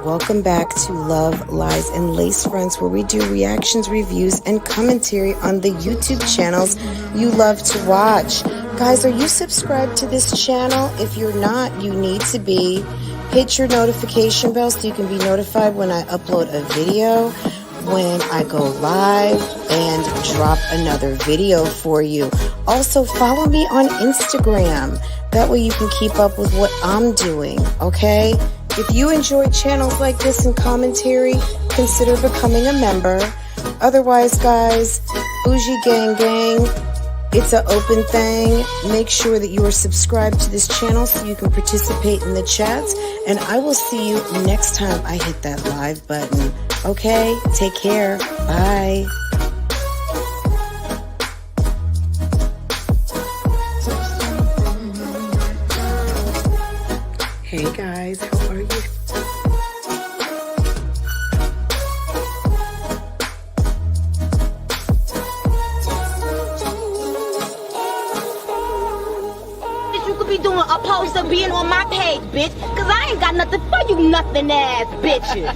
welcome back to Love, Lies, and Lace Fronts, where we do reactions, reviews, and commentary on the YouTube channels you love to watch. Guys, are you subscribed to this channel? If you're not, you need to be. Hit your notification bell so you can be notified when I upload a video, when I go live, and drop another video for you. Also, follow me on Instagram. That way you can keep up with what I'm doing, okay? If you enjoy channels like this and commentary, consider becoming a member. Otherwise, guys, BougieGang Gang, it's an open thing. Make sure that you are subscribed to this channel so you can participate in the chats. And I will see you next time I hit that live button. Okay? Take care. Bye. Hey guys, how are you? You could be doing opposed to being on my page, bitch, cause I ain't got nothing for you nothing ass bitches.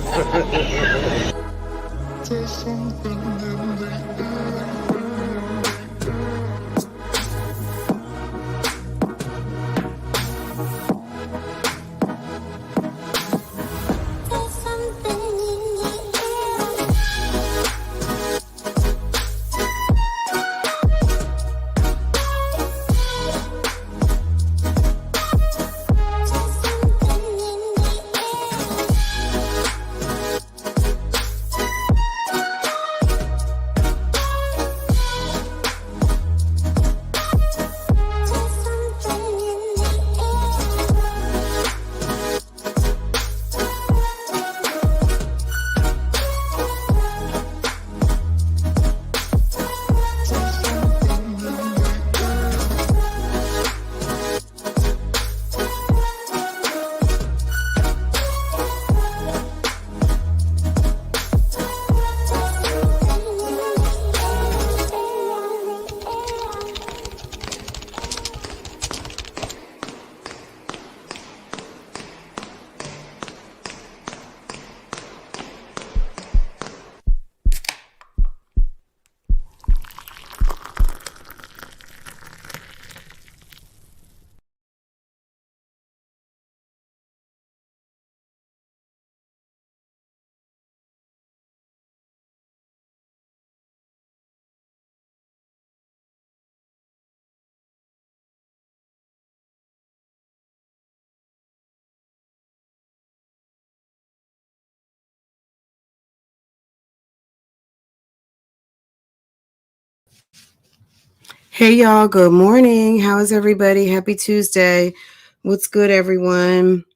Hey y'all, good morning. How is everybody? Happy Tuesday. What's good, everyone?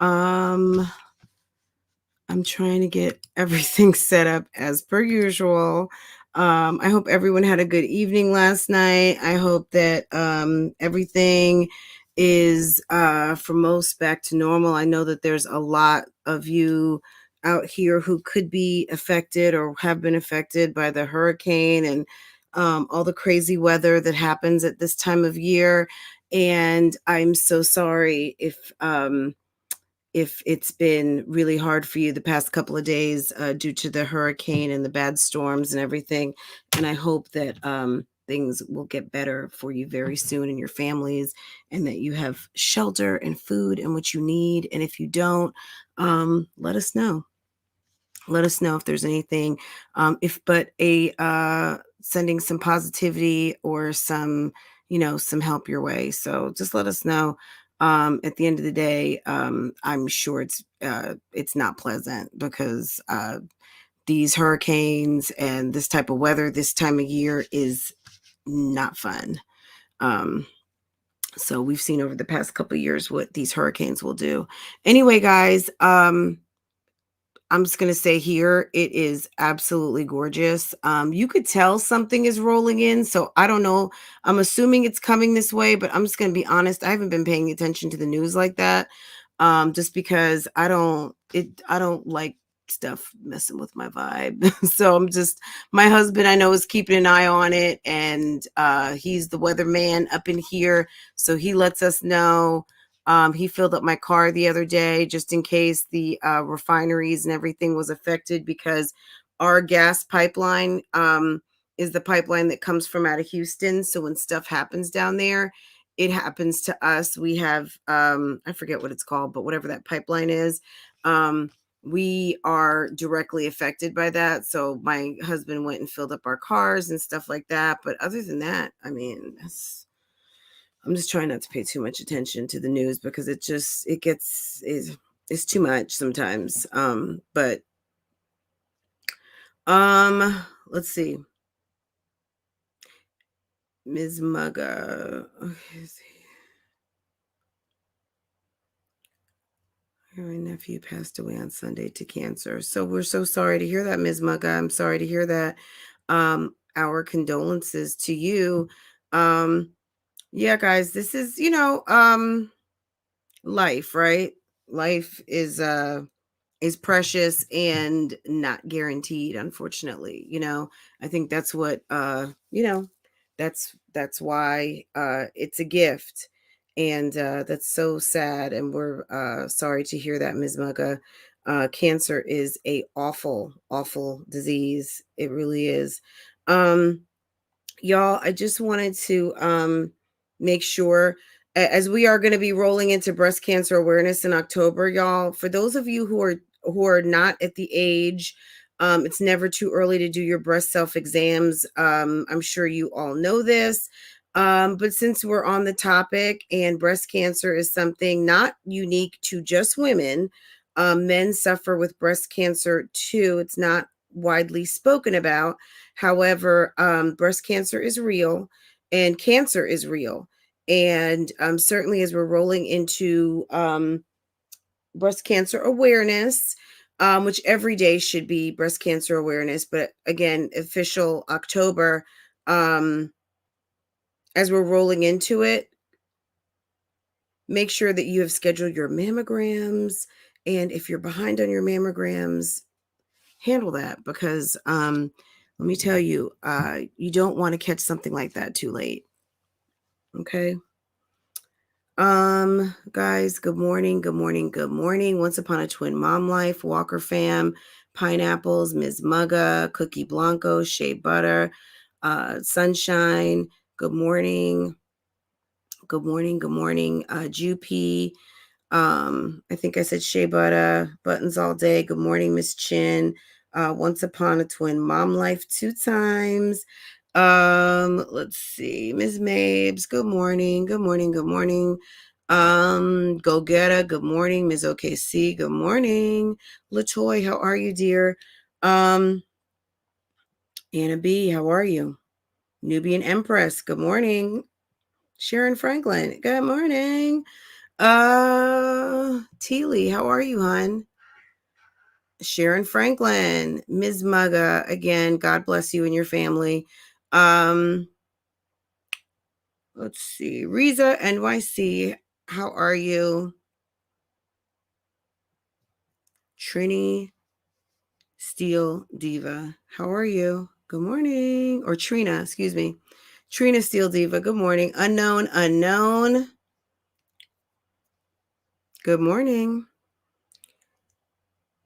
I'm trying to get everything set up as per usual. I hope everyone had a good evening last night. I hope that everything is for most back to normal. I know that there's a lot of you out here who could be affected or have been affected by the hurricane and all the crazy weather that happens at this time of year. And I'm so sorry if it's been really hard for you the past couple of days due to the hurricane and the bad storms and everything. And I hope that things will get better for you very soon and your families, and that you have shelter and food and what you need. And if you don't, let us know. Let us know if there's anything, sending some positivity or some, some help your way. So just let us know. At the end of the day, I'm sure it's not pleasant because these hurricanes and this type of weather this time of year is not fun. So we've seen over the past couple of years what these hurricanes will do. Anyway, guys, I'm just going to say here, it is absolutely gorgeous. You could tell something is rolling in. So I don't know. I'm assuming it's coming this way, but I'm just going to be honest. I haven't been paying attention to the news like that. Just because I don't like stuff messing with my vibe. So my husband, I know, is keeping an eye on it, and he's the weatherman up in here. So he lets us know He filled up my car the other day just in case the refineries and everything was affected, because our gas pipeline is the pipeline that comes from out of Houston. So when stuff happens down there, it happens to us. We have, I forget what it's called, but whatever that pipeline is, we are directly affected by that. So my husband went and filled up our cars and stuff like that. But other than that, I mean, I'm just trying not to pay too much attention to the news, because it's too much sometimes. But let's see. Ms. Mugga. Okay, my nephew passed away on Sunday to cancer. So we're so sorry to hear that, Ms. Mugga. I'm sorry to hear that. Our condolences to you. Yeah, guys, this is, life, right? Life is precious and not guaranteed, unfortunately. I think that's what that's why it's a gift. And that's so sad, and we're sorry to hear that, Ms. Mugga. Cancer is a awful, awful disease. It really is. Y'all, I just wanted to make sure, as we are going to be rolling into breast cancer awareness in October, y'all, for those of you who are not at the age, it's never too early to do your breast self exams. I'm sure you all know this. But since we're on the topic, and breast cancer is something not unique to just women, men suffer with breast cancer too. It's not widely spoken about. However, breast cancer is real, and cancer is real. And certainly, as we're rolling into breast cancer awareness, which every day should be breast cancer awareness, but again, official October, as we're rolling into it, make sure that you have scheduled your mammograms. And if you're behind on your mammograms, handle that, because let me tell you, you don't want to catch something like that too late. Okay. Guys, good morning, good morning, good morning. Once upon a twin mom life, Walker fam, pineapples, Ms. Mugga, Cookie Blanco, Shea Butter, Sunshine, good morning. Good morning, good morning. Jupi, I think I said Shea Butter, Buttons All Day. Good morning, Miss Chin. Once upon a twin mom life 2 times. Let's see. Ms. Mabes, good morning. Good morning. Good morning. Go Getter, good morning. Ms. OKC, good morning. Latoy, how are you, dear? Anna B, how are you? Nubian Empress, good morning. Sharon Franklin, good morning. Teely, how are you, hon? Sharon Franklin, Ms. Mugga, again, God bless you and your family. Let's see. Riza NYC, how are you? Trini Steel Diva, how are you? Good morning. Or Trina, excuse me. Trina Steel Diva, good morning. Unknown. Good morning.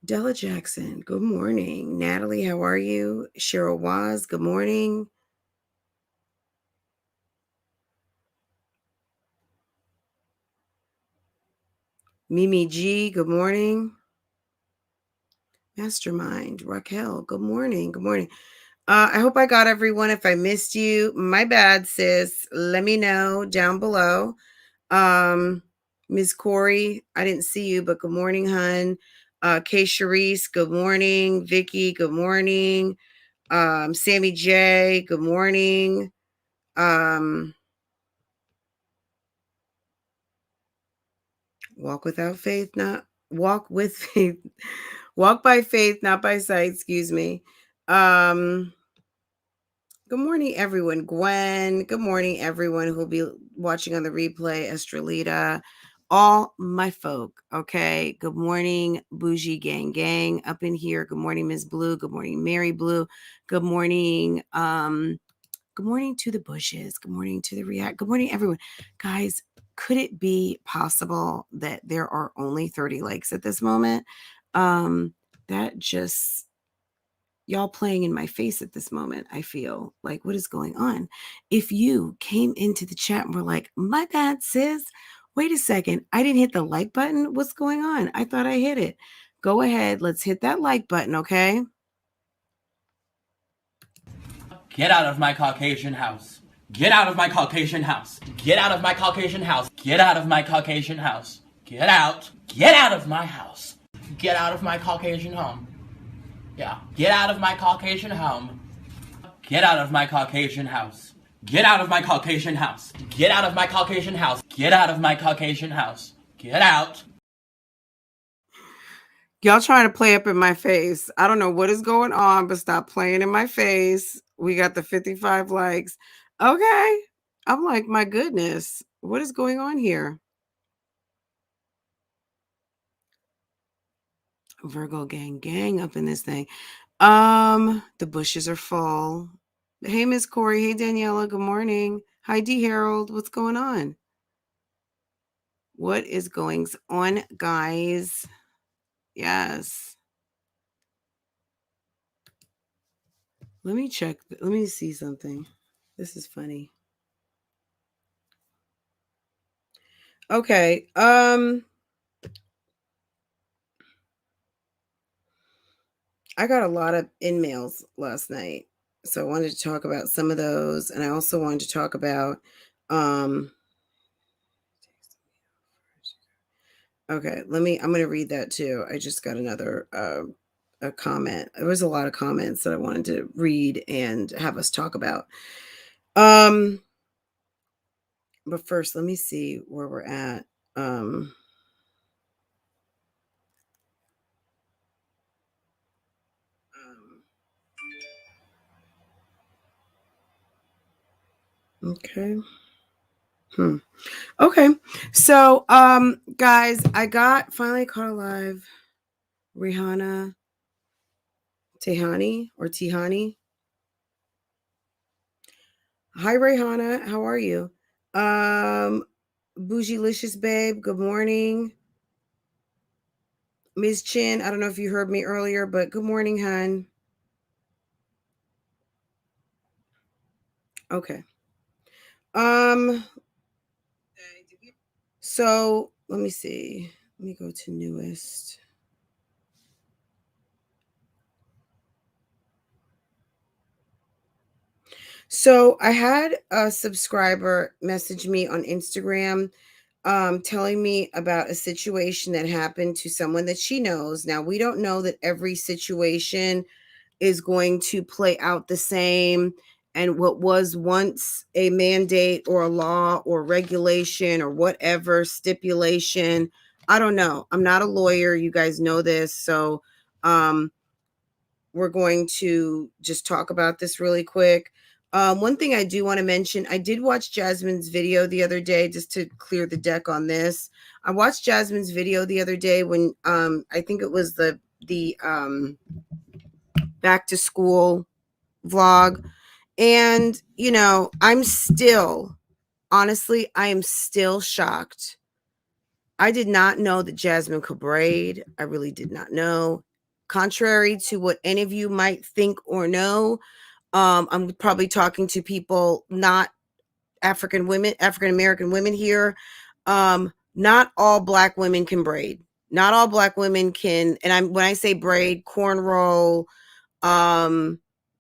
Della Jackson, good morning. Natalie, how are you? Cheryl Waz, good morning. Mimi G, good morning. Mastermind, Raquel, good morning. Good morning. I hope I got everyone. If I missed you, my bad, sis. Let me know down below. Ms. Corey, I didn't see you, but good morning, hun. Keisha Reese, good morning. Vicky, good morning. Sammy J, good morning. Walk without faith, not walk with faith. Walk by faith, not by sight, excuse me. Good morning, everyone. Gwen, good morning, everyone who'll be watching on the replay. Estrelita, all my folk, okay? Good morning, BougieGang Gang up in here. Good morning, Ms. Blue. Good morning, Mary Blue. Good morning, good morning to the bushes. Good morning to the react. Good morning, everyone. Guys, could it be possible that there are only 30 likes at this moment? That just, y'all playing in my face at this moment. I feel like, what is going on? If you came into the chat and were like, my bad, sis, wait a second, I didn't hit the like button. What's going on? I thought I hit it. Go ahead. Let's hit that like button, okay? Get out of my Caucasian house. Get out of my Caucasian house. Get out of my Caucasian house. Get out of my Caucasian house. Get out. Get out of my house. Get out of my Caucasian home. Yeah. Get out of my Caucasian home. Get out of my Caucasian house. Get out of my Caucasian house. Get out of my Caucasian house. Get out of my Caucasian house. Get out. Y'all trying to play up in my face. I don't know what is going on, but stop playing in my face. We got the 55 likes. Okay. I'm like, my goodness, what is going on here? Virgo gang gang up in this thing. The bushes are full. Hey, Miss Corey. Hey, Daniela. Good morning. Hi, D Harold. What's going on? What is going on, guys? Yes. Let me check. Let me see something. This is funny. Okay. I got a lot of in-mails last night, so I wanted to talk about some of those, and I also wanted to talk about okay, I'm going to read that too. I just got another a comment. There was a lot of comments that I wanted to read and have us talk about. But first, let me see where we're at. Okay. Okay. So, guys, I finally caught alive Rihanna Tehani or Tihani. Hi, Rihanna. How are you? Bougielicious babe. Good morning. Ms. Chin. I don't know if you heard me earlier, but good morning, hun. Okay. So let me see. Let me go to newest. So I had a subscriber message me on Instagram telling me about a situation that happened to someone that she knows. Now, we don't know that every situation is going to play out the same. And what was once a mandate or a law or regulation or whatever stipulation, I don't know. I'm not a lawyer. You guys know this. So we're going to just talk about this really quick. One thing I do want to mention, I did watch Jasmine's video the other day just to clear the deck on this. I watched Jasmine's video the other day when I think it was the back to school vlog. And, you know, honestly, I am still shocked. I did not know that Jasmine could braid. I really did not know. Contrary to what any of you might think or know, I'm probably talking to people, not African American women here. Not all Black women can braid. Not all Black women can, and when I say braid, cornrow,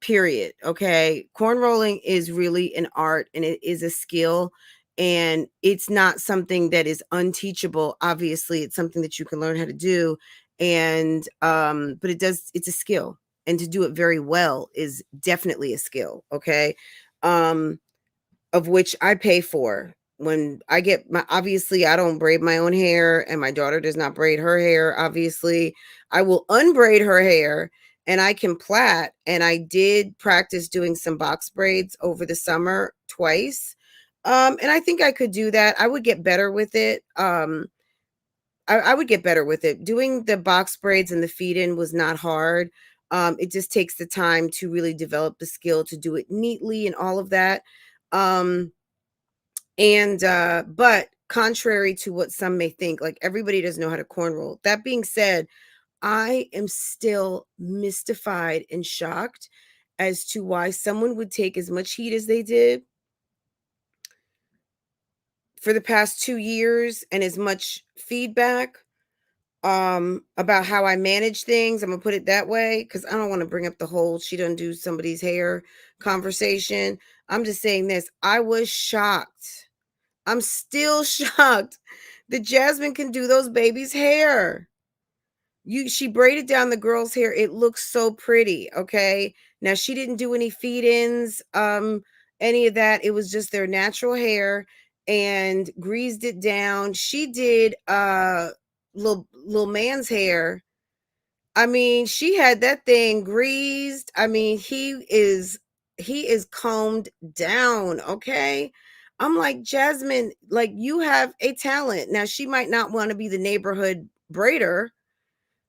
period. Okay. Cornrolling is really an art and it is a skill, and it's not something that is unteachable. Obviously, it's something that you can learn how to do. And, but it's a skill, and to do it very well is definitely a skill. Okay. Of which I pay for. When I get obviously I don't braid my own hair, and my daughter does not braid her hair. Obviously, I will unbraid her hair, and I can plait. And I did practice doing some box braids over the summer twice. And I think I could do that. I would get better with it. I would get better with it. Doing the box braids and the feed in was not hard. It just takes the time to really develop the skill to do it neatly and all of that. But contrary to what some may think, like everybody doesn't know how to cornrow. That being said, I am still mystified and shocked as to why someone would take as much heat as they did for the past 2 years and as much feedback about how I manage things. I'm gonna put it that way because I don't want to bring up the whole she done do somebody's hair conversation. I'm just saying this. I was shocked. I'm still shocked that Jasmine can do those babies' hair. She braided down the girl's hair. It looks so pretty. Okay. Now she didn't do any feed-ins, any of that. It was just their natural hair and greased it down. She did little man's hair. I mean, she had that thing greased. I mean, he is combed down, okay? I'm like, Jasmine, like you have a talent. Now she might not want to be the neighborhood braider.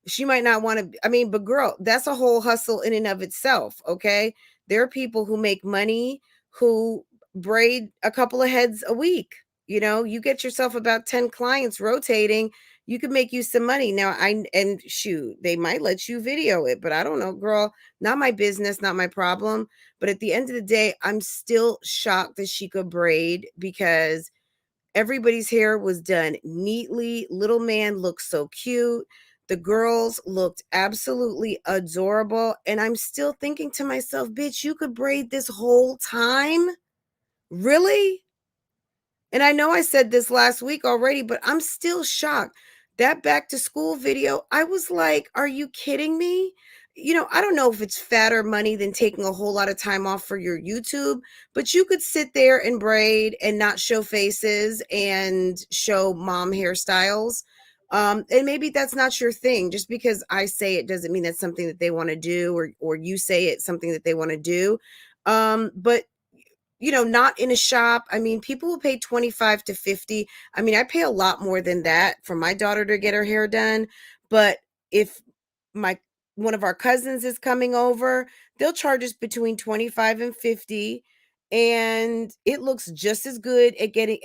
She might not want to, I mean, but girl, that's a whole hustle in and of itself, okay? There are people who make money who braid a couple of heads a week. You know, you get yourself about 10 clients rotating, you could make you some money. Now, and shoot, they might let you video it, but I don't know, girl, not my business, not my problem. But at the end of the day, I'm still shocked that she could braid because everybody's hair was done neatly. Little man looked so cute. The girls looked absolutely adorable. And I'm still thinking to myself, bitch, you could braid this whole time? Really? And I know I said this last week already, but I'm still shocked. That back to school video, I was like, are you kidding me? You know, I don't know if it's fatter money than taking a whole lot of time off for your YouTube, but you could sit there and braid and not show faces and show mom hairstyles. And maybe that's not your thing. Just because I say it doesn't mean that's something that they want to do, or you say it's something that they want to do. But you know, not in a shop. I mean, people will pay 25 to 50. I mean, I pay a lot more than that for my daughter to get her hair done. But if one of our cousins is coming over, they'll charge us between 25 and 50. And it looks just as good at getting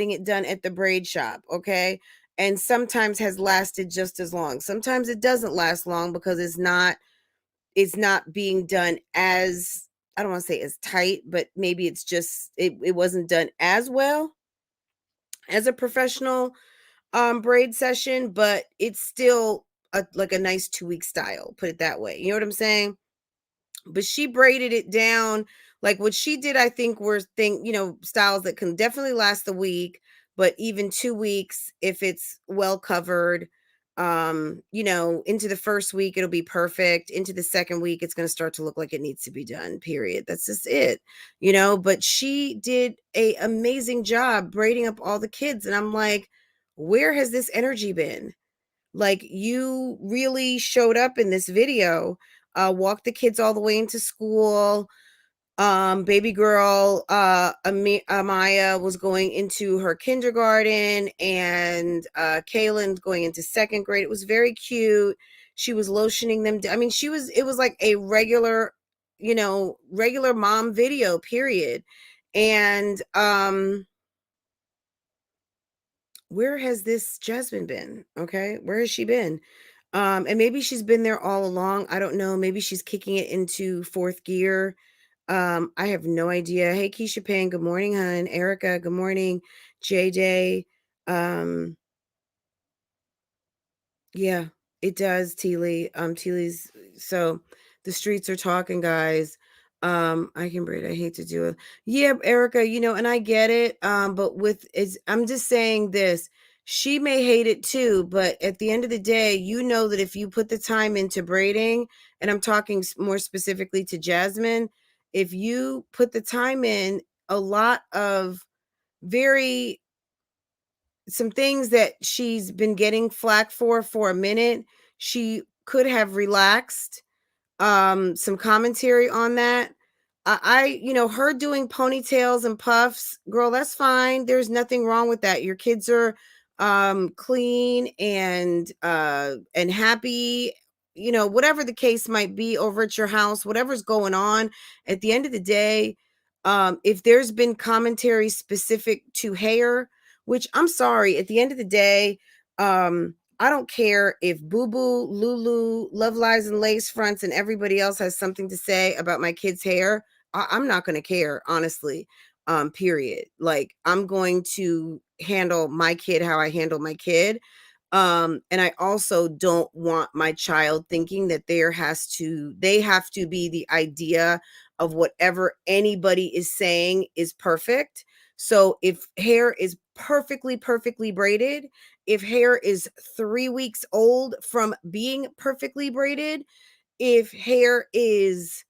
it done at the braid shop. Okay. And sometimes has lasted just as long. Sometimes it doesn't last long because it's not being done as, I don't want to say as tight, but maybe it's just it wasn't done as well as a professional braid session, but it's still like a nice 2-week style, put it that way. You know what I'm saying? But she braided it down. Like what she did, I think were styles that can definitely last a week, but even 2 weeks if it's well covered. Into the first week it'll be perfect. Into the second week it's going to start to look like it needs to be done, period. That's just it. But she did a amazing job braiding up all the kids, and I'm like, where has this energy been? Like, you really showed up in this video, walked the kids all the way into school. Baby girl, Amaya was going into her kindergarten, and Kaylin going into second grade. It was very cute. She was lotioning them. I mean, it was like a regular mom video, period. And where has this Jasmine been? Okay, where has she been? And maybe she's been there all along. I don't know. Maybe she's kicking it into fourth gear. I have no idea. Hey, Keisha Payne, good morning, hon. Erica, good morning. JJ. Yeah, it does, Teely. Teely's, so the streets are talking, guys. I can braid. I hate to do it. Yeah, Erica, and I get it. But I'm just saying this. She may hate it too, but at the end of the day, that if you put the time into braiding, and I'm talking more specifically to Jasmine, if you put the time in, a lot of some things that she's been getting flack for a minute, she could have relaxed. Some commentary on that. Her doing ponytails and puffs, girl, that's fine. There's nothing wrong with that. Your kids are clean and happy, whatever the case might be over at your house, whatever's going on. At the end of the day, if there's been commentary specific to hair, which I'm sorry, at the end of the day, I don't care if Boo Boo, Lulu, Love Lies and Lace Fronts, and everybody else has something to say about my kid's hair. I'm not going to care, honestly. Period. Like, I'm going to handle my kid how I handle my kid. And I also don't want my child thinking that they have to be the idea of whatever anybody is saying is perfect. So if hair is perfectly braided, if hair is 3 weeks old from being perfectly braided, if hair is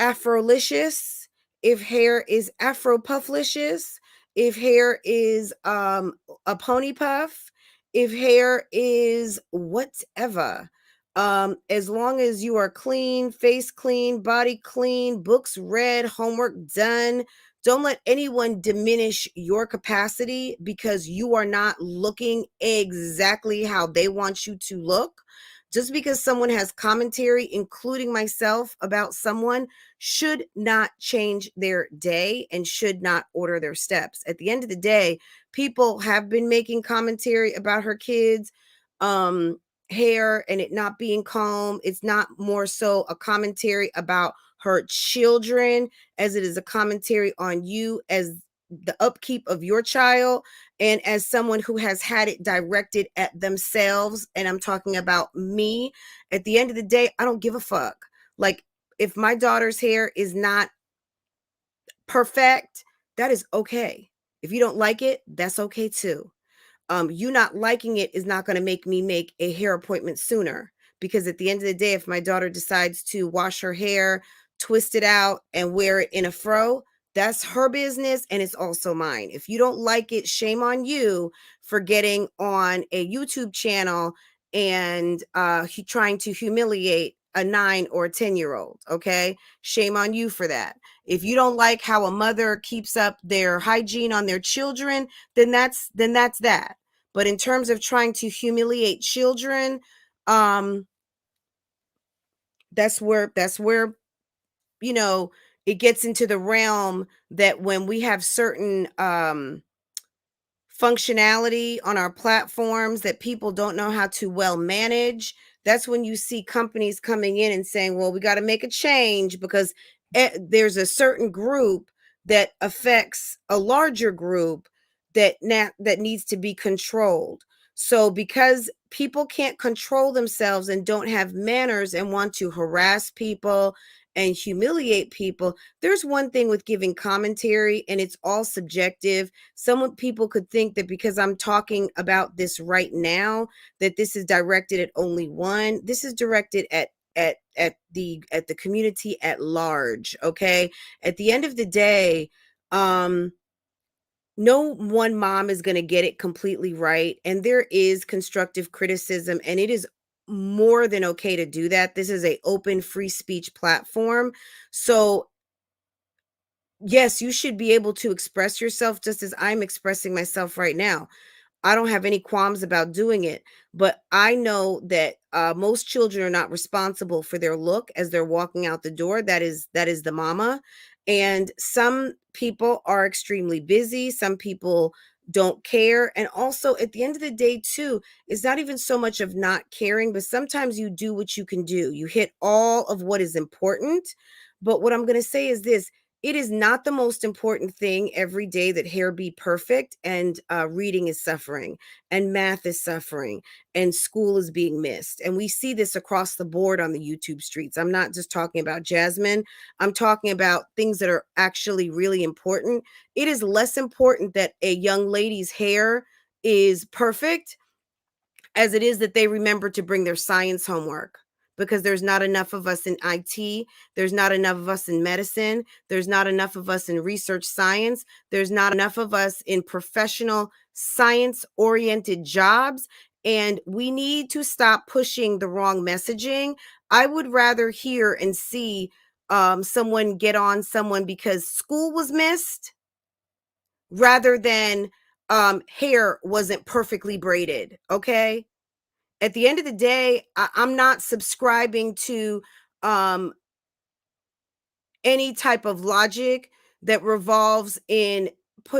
Afrolicious, if hair is Afro pufflicious, if hair is a pony puff, if hair is whatever. As long as you are clean, face clean, body clean, books read, homework done, don't let anyone diminish your capacity because you are not looking exactly how they want you to look. Just because someone has commentary, including myself, about someone should not change their day and should not order their steps. At the end of the day, people have been making commentary about her kids' hair and it not being combed. It's not more so a commentary about her children as it is a commentary on you as the upkeep of your child and as someone who has had it directed at themselves. And I'm talking about me. At the end of the day, I don't give a fuck. Like, if my daughter's hair is not perfect, that is okay. If you don't like it, that's okay too. You not liking it is not going to make me make a hair appointment sooner, because at the end of the day, if my daughter decides to wash her hair, twist it out, and wear it in a fro, that's her business and it's also mine. If you don't like it, shame on you for getting on a YouTube channel and trying to humiliate a 9 or a 10-year-old. Okay, shame on you for that. If you don't like how a mother keeps up their hygiene on their children, then that's that. But in terms of trying to humiliate children, that's where you know, it gets into the realm that when we have certain functionality on our platforms that people don't know how to well manage, that's when you see companies coming in and saying, well, we got to make a change because there's a certain group that affects a larger group that needs to be controlled. So because people can't control themselves and don't have manners and want to harass people and humiliate people, there's one thing with giving commentary, and it's all subjective. Some people could think that because I'm talking about this right now, that this is directed at only one. This is directed at the community at large. Okay. At the end of the day, no one mom is going to get it completely right. And there is constructive criticism, and it is more than okay to do that. This is a open free speech platform. So yes, you should be able to express yourself just as I'm expressing myself right now. I don't have any qualms about doing it, but I know that most children are not responsible for their look as they're walking out the door. That is the mama. And some people are extremely busy. Some people don't care. And also at the end of the day too, it's not even so much of not caring, but sometimes you do what you can do. You hit all of what is important. But what I'm going to say is this: it is not the most important thing every day that hair be perfect, and reading is suffering, and math is suffering, and school is being missed. And we see this across the board on the YouTube streets. I'm not just talking about Jasmine. I'm talking about things that are actually really important. It is less important that a young lady's hair is perfect as it is that they remember to bring their science homework, because there's not enough of us in IT. There's not enough of us in medicine. There's not enough of us in research science. There's not enough of us in professional science-oriented jobs. And we need to stop pushing the wrong messaging. I would rather hear and see someone get on someone because school was missed rather than hair wasn't perfectly braided, okay? At the end of the day, I'm not subscribing to any type of logic that revolves in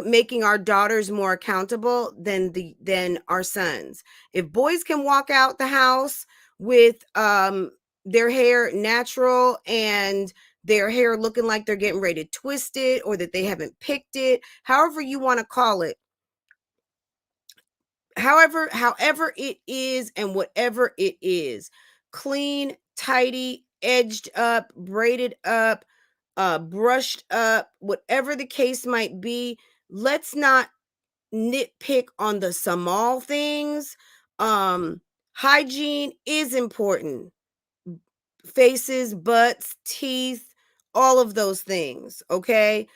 making our daughters more accountable than our sons. If boys can walk out the house with their hair natural and their hair looking like they're getting ready to twist it, or that they haven't picked it, however you want to call it, however it is, and whatever it is, clean, tidy, edged up, braided up, brushed up, whatever the case might be, let's not nitpick on the small things. Hygiene is important. Faces, butts, teeth, all of those things, okay?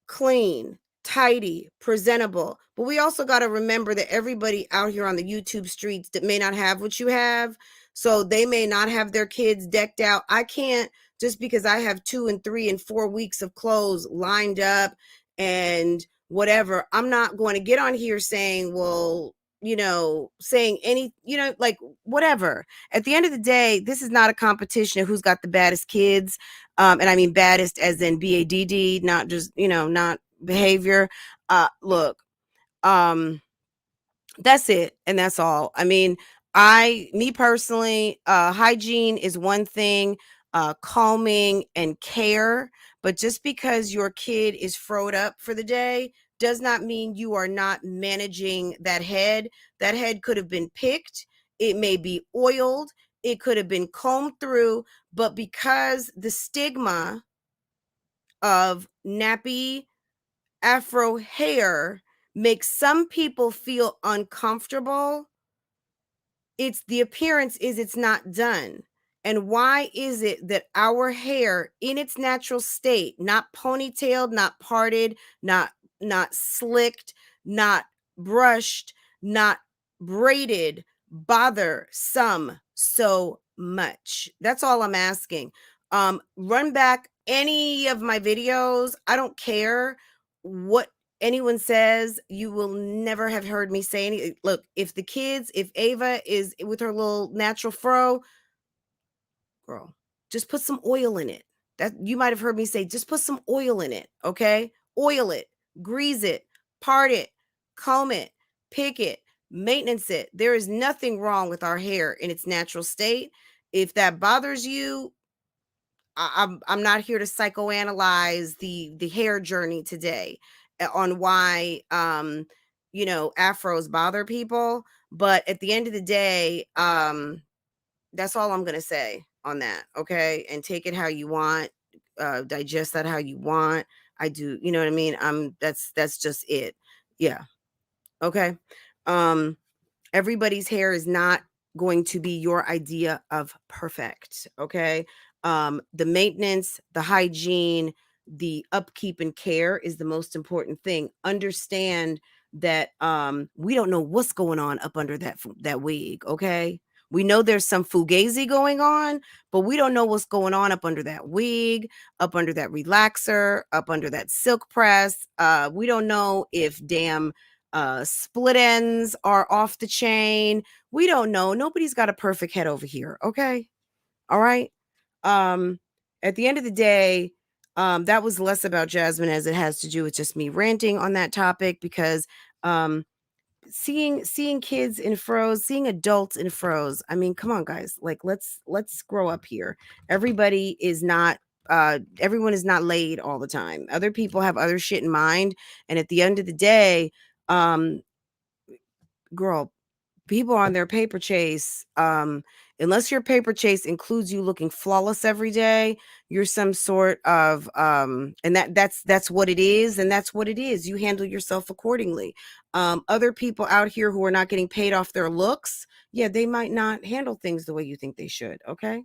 Clean, tidy, presentable. But we also got to remember that everybody out here on the YouTube streets that may not have what you have, so they may not have their kids decked out. I can't, just because I have 2 and 3 and 4 weeks of clothes lined up and whatever, I'm not going to get on here saying, well, saying any, like whatever. At the end of the day, this is not a competition of who's got the baddest kids. And I mean baddest as in BADD, not just, not behavior. Look, that's it. And that's all. I mean, me personally, hygiene is one thing, calming and care, but just because your kid is froed up for the day does not mean you are not managing that head. That head could have been picked. It may be oiled. It could have been combed through, but because the stigma of nappy afro hair makes some people feel uncomfortable, it's the appearance is it's not done. And why is it that our hair in its natural state, not ponytailed, not parted, not slicked, not brushed, not braided, bother some so much? That's all I'm asking. Run back any of my videos. I don't care what anyone says. You will never have heard me say anything. Look, if Ava is with her little natural fro, girl, just put some oil in it. That you might have heard me say, just put some oil in it, okay? Oil it, grease it, part it, comb it, pick it, maintenance it. There is nothing wrong with our hair in its natural state. If that bothers you, I'm not here to psychoanalyze the hair journey today on why afros bother people, but at the end of the day, that's all I'm gonna say on that, okay? And take it how you want, digest that how you want. I do, you know what I mean? That's just it. Yeah. Okay. Everybody's hair is not going to be your idea of perfect, okay? The maintenance, the hygiene, the upkeep and care is the most important thing. Understand that we don't know what's going on up under that wig, okay? We know there's some fugazi going on, but we don't know what's going on up under that wig, up under that relaxer, up under that silk press. We don't know if damn split ends are off the chain. We don't know. Nobody's got a perfect head over here, okay? All right. At the end of the day, that was less about Jasmine as it has to do with just me ranting on that topic, because seeing kids in froze, seeing adults in froze, I mean, come on guys, like let's grow up here. Everybody is not everyone is not laid all the time. Other people have other shit in mind, and at the end of the day, girl, people on their paper chase, unless your paper chase includes you looking flawless every day, you're some sort of and that's what it is, and that's what it is. You handle yourself accordingly. Other people out here who are not getting paid off their looks, yeah, they might not handle things the way you think they should, okay?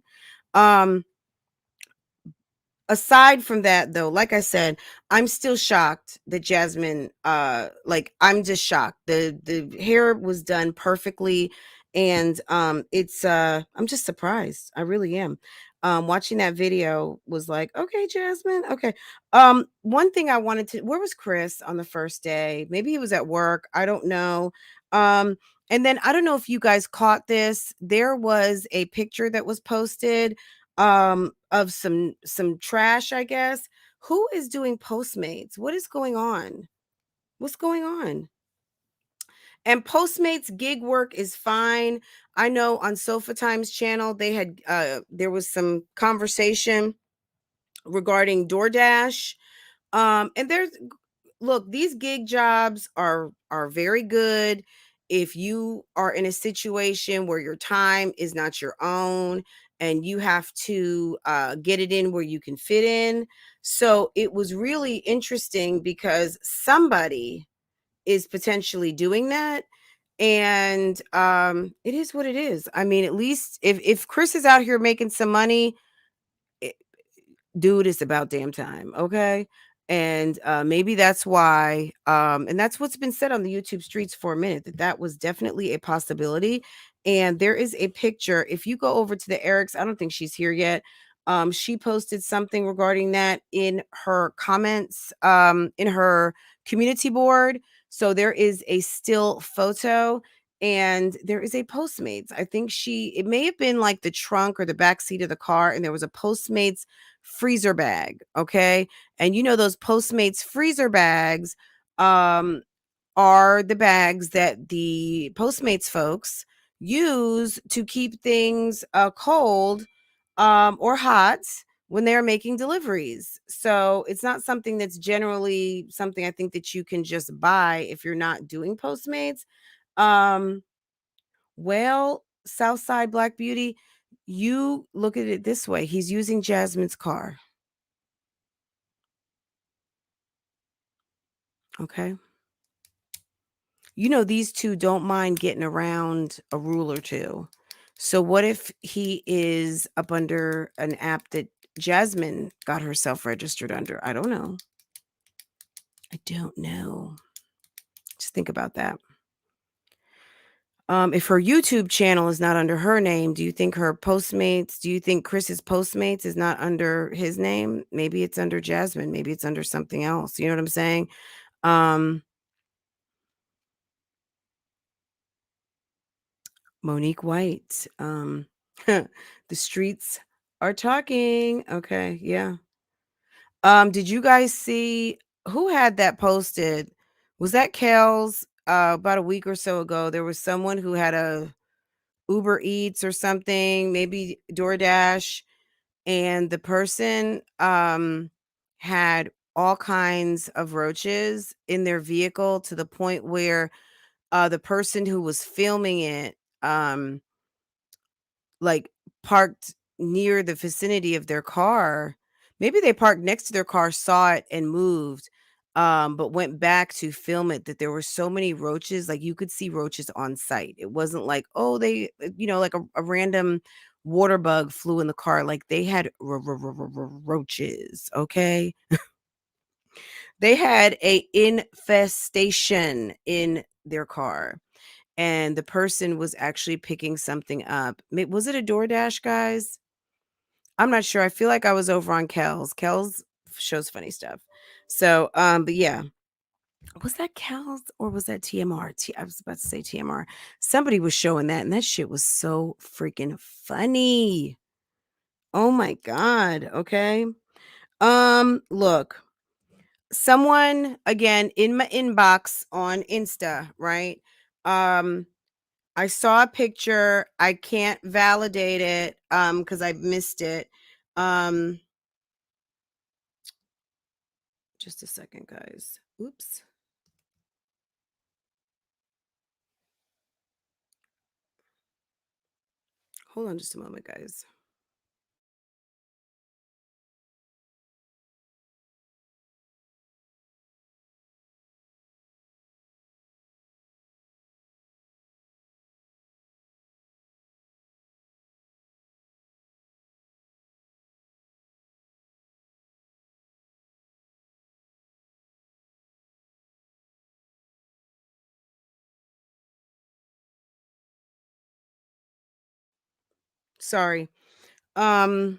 Aside from that, though, like I said, I'm still shocked that Jasmine, I'm just shocked. The hair was done perfectly, and it's I'm just surprised. I really am. Watching that video was like, okay, Jasmine, okay. One thing I wanted to, where was Chris on the first day? Maybe he was at work. I don't know. And then I don't know if you guys caught this. There was a picture that was posted of some trash, I guess. Who is doing Postmates? What is going on? What's going on? And Postmates gig work is fine. I know on Sofa Times channel they had there was some conversation regarding DoorDash. And there's look, these gig jobs are very good if you are in a situation where your time is not your own and you have to get it in where you can fit in. So it was really interesting because somebody is potentially doing that. And it is what it is. I mean, at least if Chris is out here making some money, dude, it's about damn time. Okay. And maybe that's why and that's what's been said on the YouTube streets for a minute, that was definitely a possibility. And there is a picture, if you go over to the Eric's, I don't think she's here yet. She posted something regarding that in her comments in her community board. So there is a still photo and there is a Postmates. I think it may have been like the trunk or the back seat of the car, and there was a Postmates freezer bag. Okay. And you know, those Postmates freezer bags are the bags that the Postmates folks use to keep things cold or hot when they're making deliveries. So it's not something that's generally something I think that you can just buy if you're not doing Postmates. Um, well, Southside Black Beauty, you look at it this way. He's using Jasmine's car. Okay. You know, these two don't mind getting around a rule or two. So what if he is up under an app that Jasmine got herself registered under? I don't know. I don't know. Just think about that. If her YouTube channel is not under her name, do you think do you think Chris's Postmates is not under his name? Maybe it's under Jasmine. Maybe it's under something else. You know what I'm saying? Monique White. The streets are talking. Okay, yeah. Did you guys see who had that posted? Was that Kels? About a week or so ago, there was someone who had a Uber Eats or something, maybe DoorDash, and the person had all kinds of roaches in their vehicle to the point where the person who was filming it like parked near the vicinity of their car. Maybe they parked next to their car, saw it and moved, but went back to film it, that there were so many roaches, like you could see roaches on site. It wasn't like, oh, they, like a random water bug flew in the car. Like they had roaches. Okay. They had a infestation in their car. And the person was actually picking something up. Was it a DoorDash, guys? I'm not sure. I feel like I was over on Kel's. Kel's shows funny stuff. So, but yeah. Was that Kel's or was that TMR? I was about to say TMR. Somebody was showing that, and that shit was so freaking funny. Oh my God. Okay. Look. Someone again in my inbox on Insta, right? I saw a picture. I can't validate it because I missed it. Just a second, guys. Oops. Hold on just a moment, guys. Sorry. Um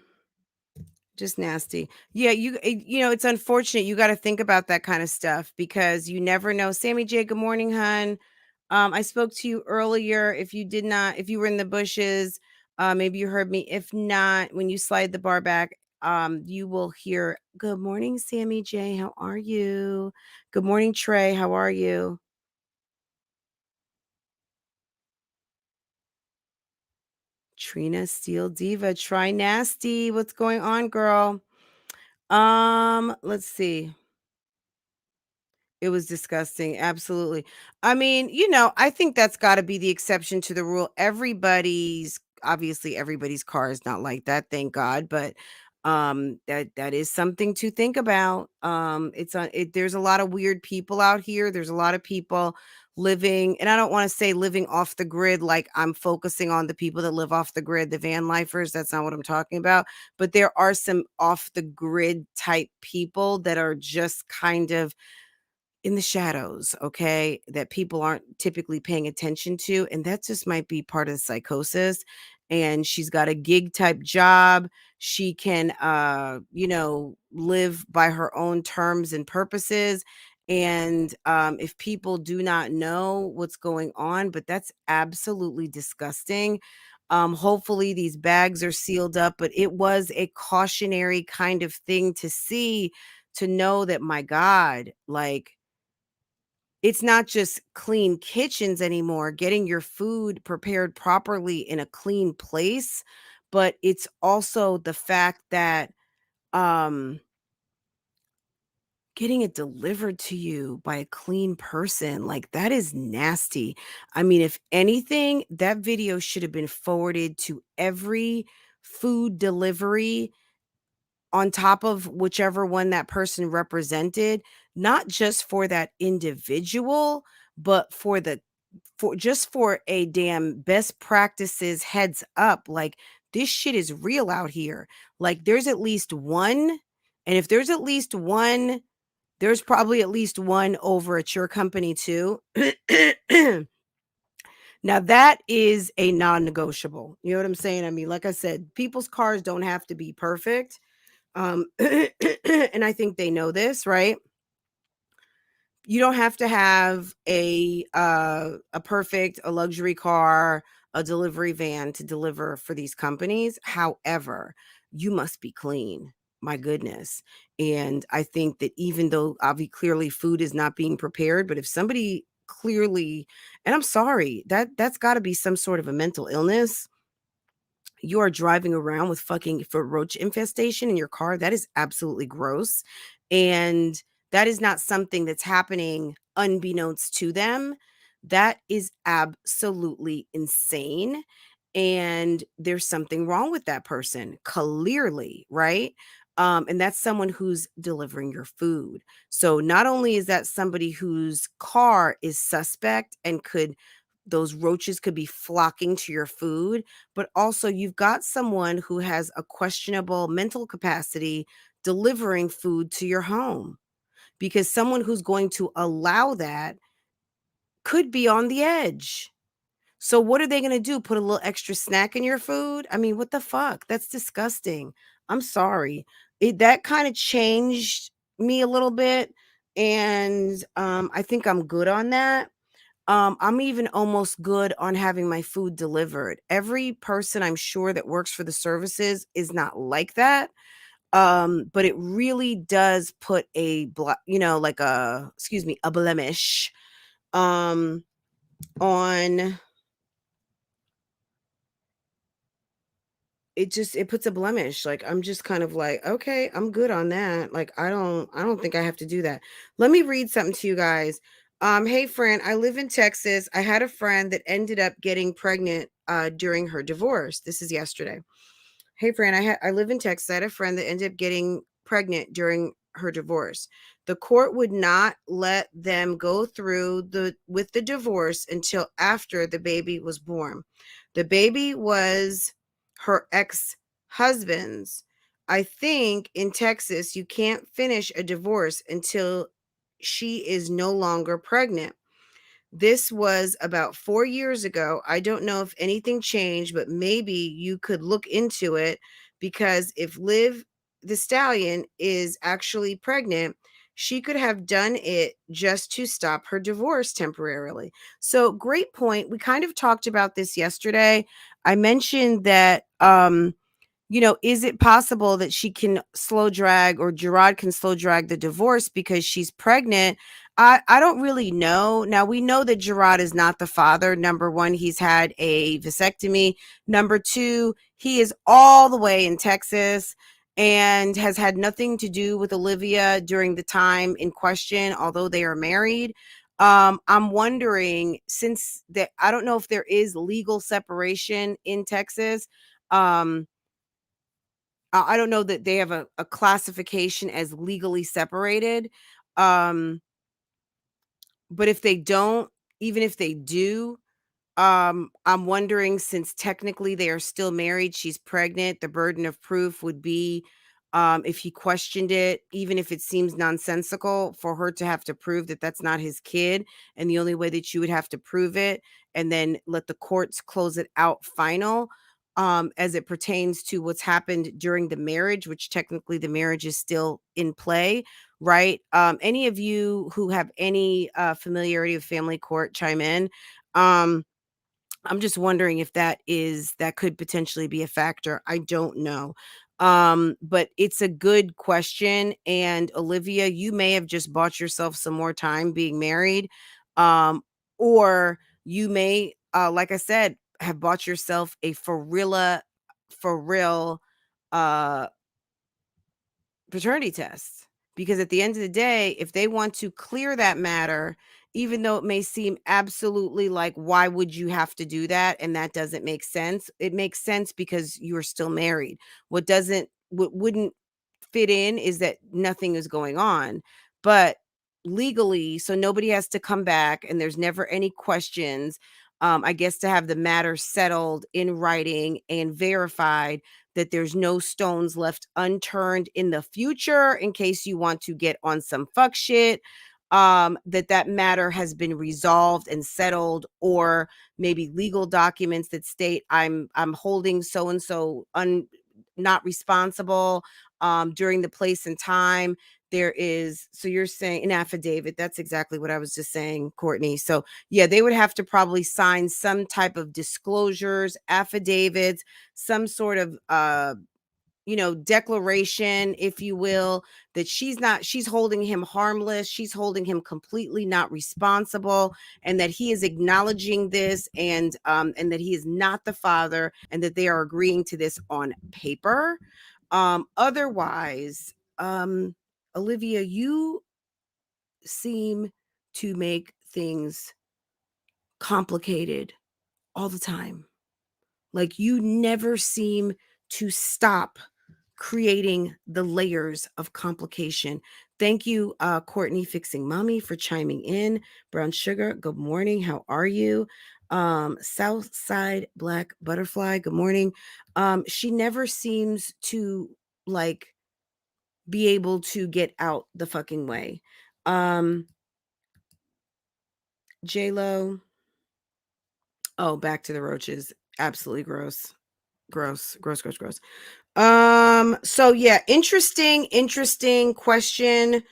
just nasty. Yeah, it's unfortunate. You got to think about that kind of stuff because you never know. Sammy J, good morning, hun. I spoke to you earlier. If you were in the bushes, maybe you heard me. If not, when you slide the bar back, you will hear, good morning, Sammy J. How are you? Good morning, Trey. How are you? Trina Steel Diva. Try Nasty. What's going on, girl? Let's see. It was disgusting. Absolutely. I mean, I think that's got to be the exception to the rule. Obviously everybody's car is not like that, thank God, but that is something to think about. There's a lot of weird people out here. There's a lot of people living, and I don't want to say living off the grid like I'm focusing on the people that live off the grid, the van lifers. That's not what I'm talking about. But there are some off the grid type people that are just kind of in the shadows, okay, that people aren't typically paying attention to. And that just might be part of the psychosis. And she's got a gig type job. She can, live by her own terms and purposes. And if people do not know what's going on, but that's absolutely disgusting. Hopefully these bags are sealed up, but it was a cautionary kind of thing to see, to know that, my God, like, it's not just clean kitchens anymore, getting your food prepared properly in a clean place, but it's also the fact that um getting it delivered to you by a clean person, like, that is nasty. I mean, if anything, that video should have been forwarded to every food delivery on top of whichever one that person represented, not just for that individual, but for a damn best practices heads up. Like, this shit is real out here. Like, there's at least one, and if there's at least one, there's probably at least one over at your company too. Now that is a non-negotiable. You know what I'm saying? I mean, like I said, people's cars don't have to be perfect. And I think they know this, right? You don't have to have a perfect, a luxury car, a delivery van to deliver for these companies. However, you must be clean. My goodness. And I think that even though obviously clearly food is not being prepared, but if somebody clearly, and I'm sorry, that's got to be some sort of a mental illness. You are driving around with for roach infestation in your car. That is absolutely gross. And that is not something that's happening unbeknownst to them. That is absolutely insane. And there's something wrong with that person, clearly, right? And that's someone who's delivering your food. So not only is that somebody whose car is suspect and those roaches could be flocking to your food, but also you've got someone who has a questionable mental capacity delivering food to your home, because someone who's going to allow that could be on the edge. So what are they going to do? Put a little extra snack in your food? I mean, what the fuck? That's disgusting. I'm sorry. That kind of changed me a little bit. And I think I'm good on that. I'm even almost good on having my food delivered. Every person I'm sure that works for the services is not like that. But it really does put a blemish on it puts a blemish. Like, I'm just kind of like, okay, I'm good on that. Like, I don't think I have to do that. Let me read something to you guys. Hey friend, I live in Texas. I had a friend that ended up getting pregnant during her divorce. This is yesterday. Hey friend, I live in Texas. I had a friend that ended up getting pregnant during her divorce. The court would not let them go through with the divorce until after the baby was born. The baby was her ex-husband's. I think in Texas you can't finish a divorce until she is no longer pregnant. This was about 4 years ago. I don't know if anything changed, but maybe you could look into it, because if Liv the Stallion is actually pregnant, she could have done it just to stop her divorce temporarily. So, great point. We kind of talked about this yesterday. I mentioned that you know, is it possible that she can slow drag, or Gerard can slow drag the divorce because she's pregnant? I don't really know. Now, we know that Gerard is not the father. Number one, he's had a vasectomy. Number two, he is all the way in Texas and has had nothing to do with Olivia during the time in question, although they are married. I'm wondering, since that, I don't know if there is legal separation in Texas. I don't know that they have a classification as legally separated. Um, but if they don't, even if they do, I'm wondering, since technically they are still married, she's pregnant, the burden of proof would be, if he questioned it, even if it seems nonsensical, for her to have to prove that that's not his kid. And the only way that you would have to prove it, and then let the courts close it out final, as it pertains to what's happened during the marriage, which technically the marriage is still in play, right? Any of you who have any familiarity with family court, chime in. I'm just wondering if that could potentially be a factor. I don't know. But it's a good question. And Olivia, you may have just bought yourself some more time being married. Or you may, like I said, have bought yourself a for real uh paternity test, because at the end of the day, if they want to clear that matter, even though it may seem absolutely like, why would you have to do that, and that doesn't make sense, it makes sense because you are still married. What wouldn't fit in is that nothing is going on, but legally, so nobody has to come back and there's never any questions. I guess to have the matter settled in writing and verified, that there's no stones left unturned in the future in case you want to get on some fuck shit, that matter has been resolved and settled, or maybe legal documents that state I'm holding so and so not responsible during the place and time. There is, so you're saying an affidavit. That's exactly what I was just saying, Courtney. So yeah, they would have to probably sign some type of disclosures, affidavits, some sort of declaration, if you will, that she's holding him harmless, she's holding him completely not responsible, and that he is acknowledging this, and that he is not the father, and that they are agreeing to this on paper. Otherwise, Olivia, you seem to make things complicated all the time. Like, you never seem to stop creating the layers of complication. Thank you, Courtney Fixing Mommy, for chiming in. Brown Sugar, good morning. How are you? Southside Black Butterfly, good morning. She never seems to like be able to get out the fucking way. J-Lo. Oh, back to the roaches. Absolutely gross. Gross. So yeah, interesting question.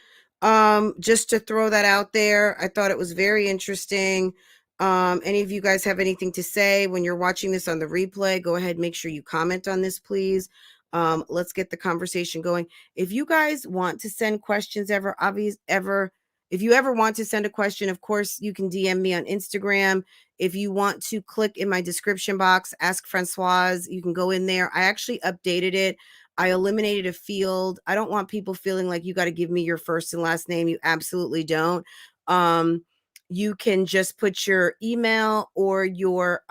Just to throw that out there, I thought it was very interesting. Any of you guys have anything to say when you're watching this on the replay, go ahead, make sure you comment on this, please. Let's get the conversation going. If you guys want to send questions if you ever want to send a question, of course, you can DM me on Instagram. If you want to click in my description box, Ask Francoise, you can go in there. I actually updated it. I eliminated a field. I don't want people feeling like you got to give me your first and last name. You absolutely don't. You can just put your email or your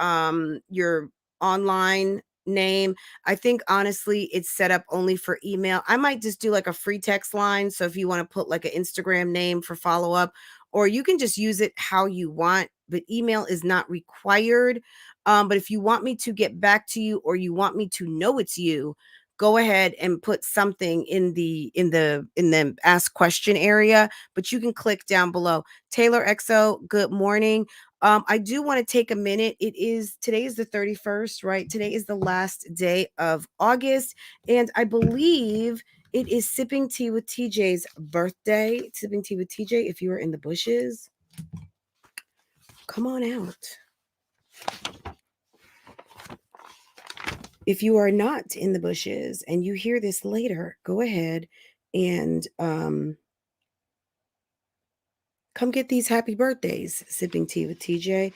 online name. I think honestly it's set up only for email. I might just do like a free text line. So if you want to put like an Instagram name for follow-up, or you can just use it how you want, but email is not required. But if you want me to get back to you, or you want me to know it's you, go ahead and put something in the ask question area, but you can click down below. Taylor XO, good morning. I do want to take a minute. Today is the 31st, right? Today is the last day of August, and I believe it is Sipping Tea with TJ's birthday. Sipping Tea with TJ, if you are in the bushes, come on out. If you are not in the bushes and you hear this later, go ahead and come get these happy birthdays. Sipping Tea with TJ.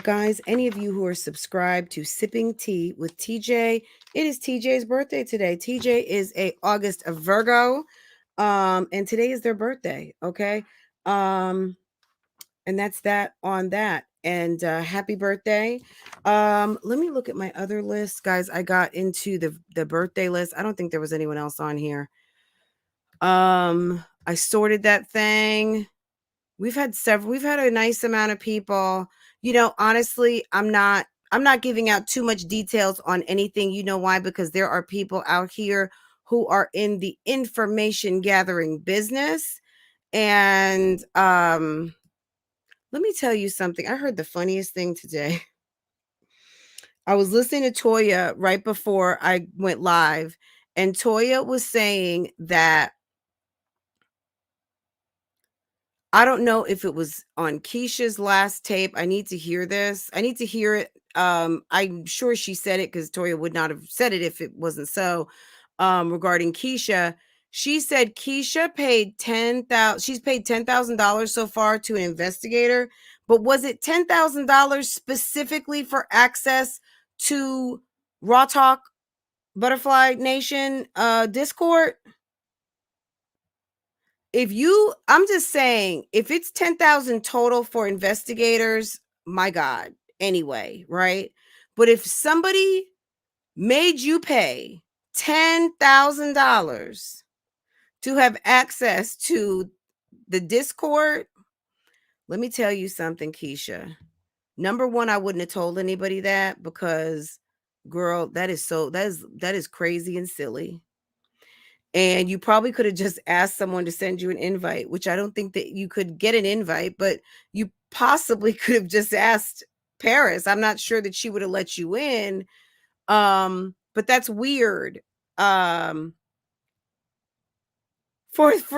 Guys, any of you who are subscribed to Sipping Tea with TJ, it is TJ's birthday today. TJ is a August of Virgo. And today is their birthday. Okay. And that's that on that. And happy birthday. Let me look at my other list. Guys, I got into the birthday list. I don't think there was anyone else on here. I sorted that thing. We've had a nice amount of people. You know, honestly, I'm not giving out too much details on anything. You know why? Because there are people out here who are in the information gathering business. And let me tell you something. I heard the funniest thing today. I was listening to Toya right before I went live, and Toya was saying that I don't know if it was on Keisha's last tape. I need to hear this. I need to hear it. I'm sure she said it because Toya would not have said it if it wasn't so. Regarding Keisha, she said Keisha paid $10,000. She's paid $10,000 so far to an investigator, but was it $10,000 specifically for access to Raw Talk Butterfly Nation Discord? I'm just saying, if it's 10,000 total for investigators, my God, anyway, right? But if somebody made you pay $10,000 to have access to the Discord, let me tell you something, Keisha. Number one, I wouldn't have told anybody that because, girl, that is crazy and silly. And you probably could have just asked someone to send you an invite, which I don't think that you could get an invite, but you possibly could have just asked Paris. I'm not sure that she would have let you in. But that's weird. For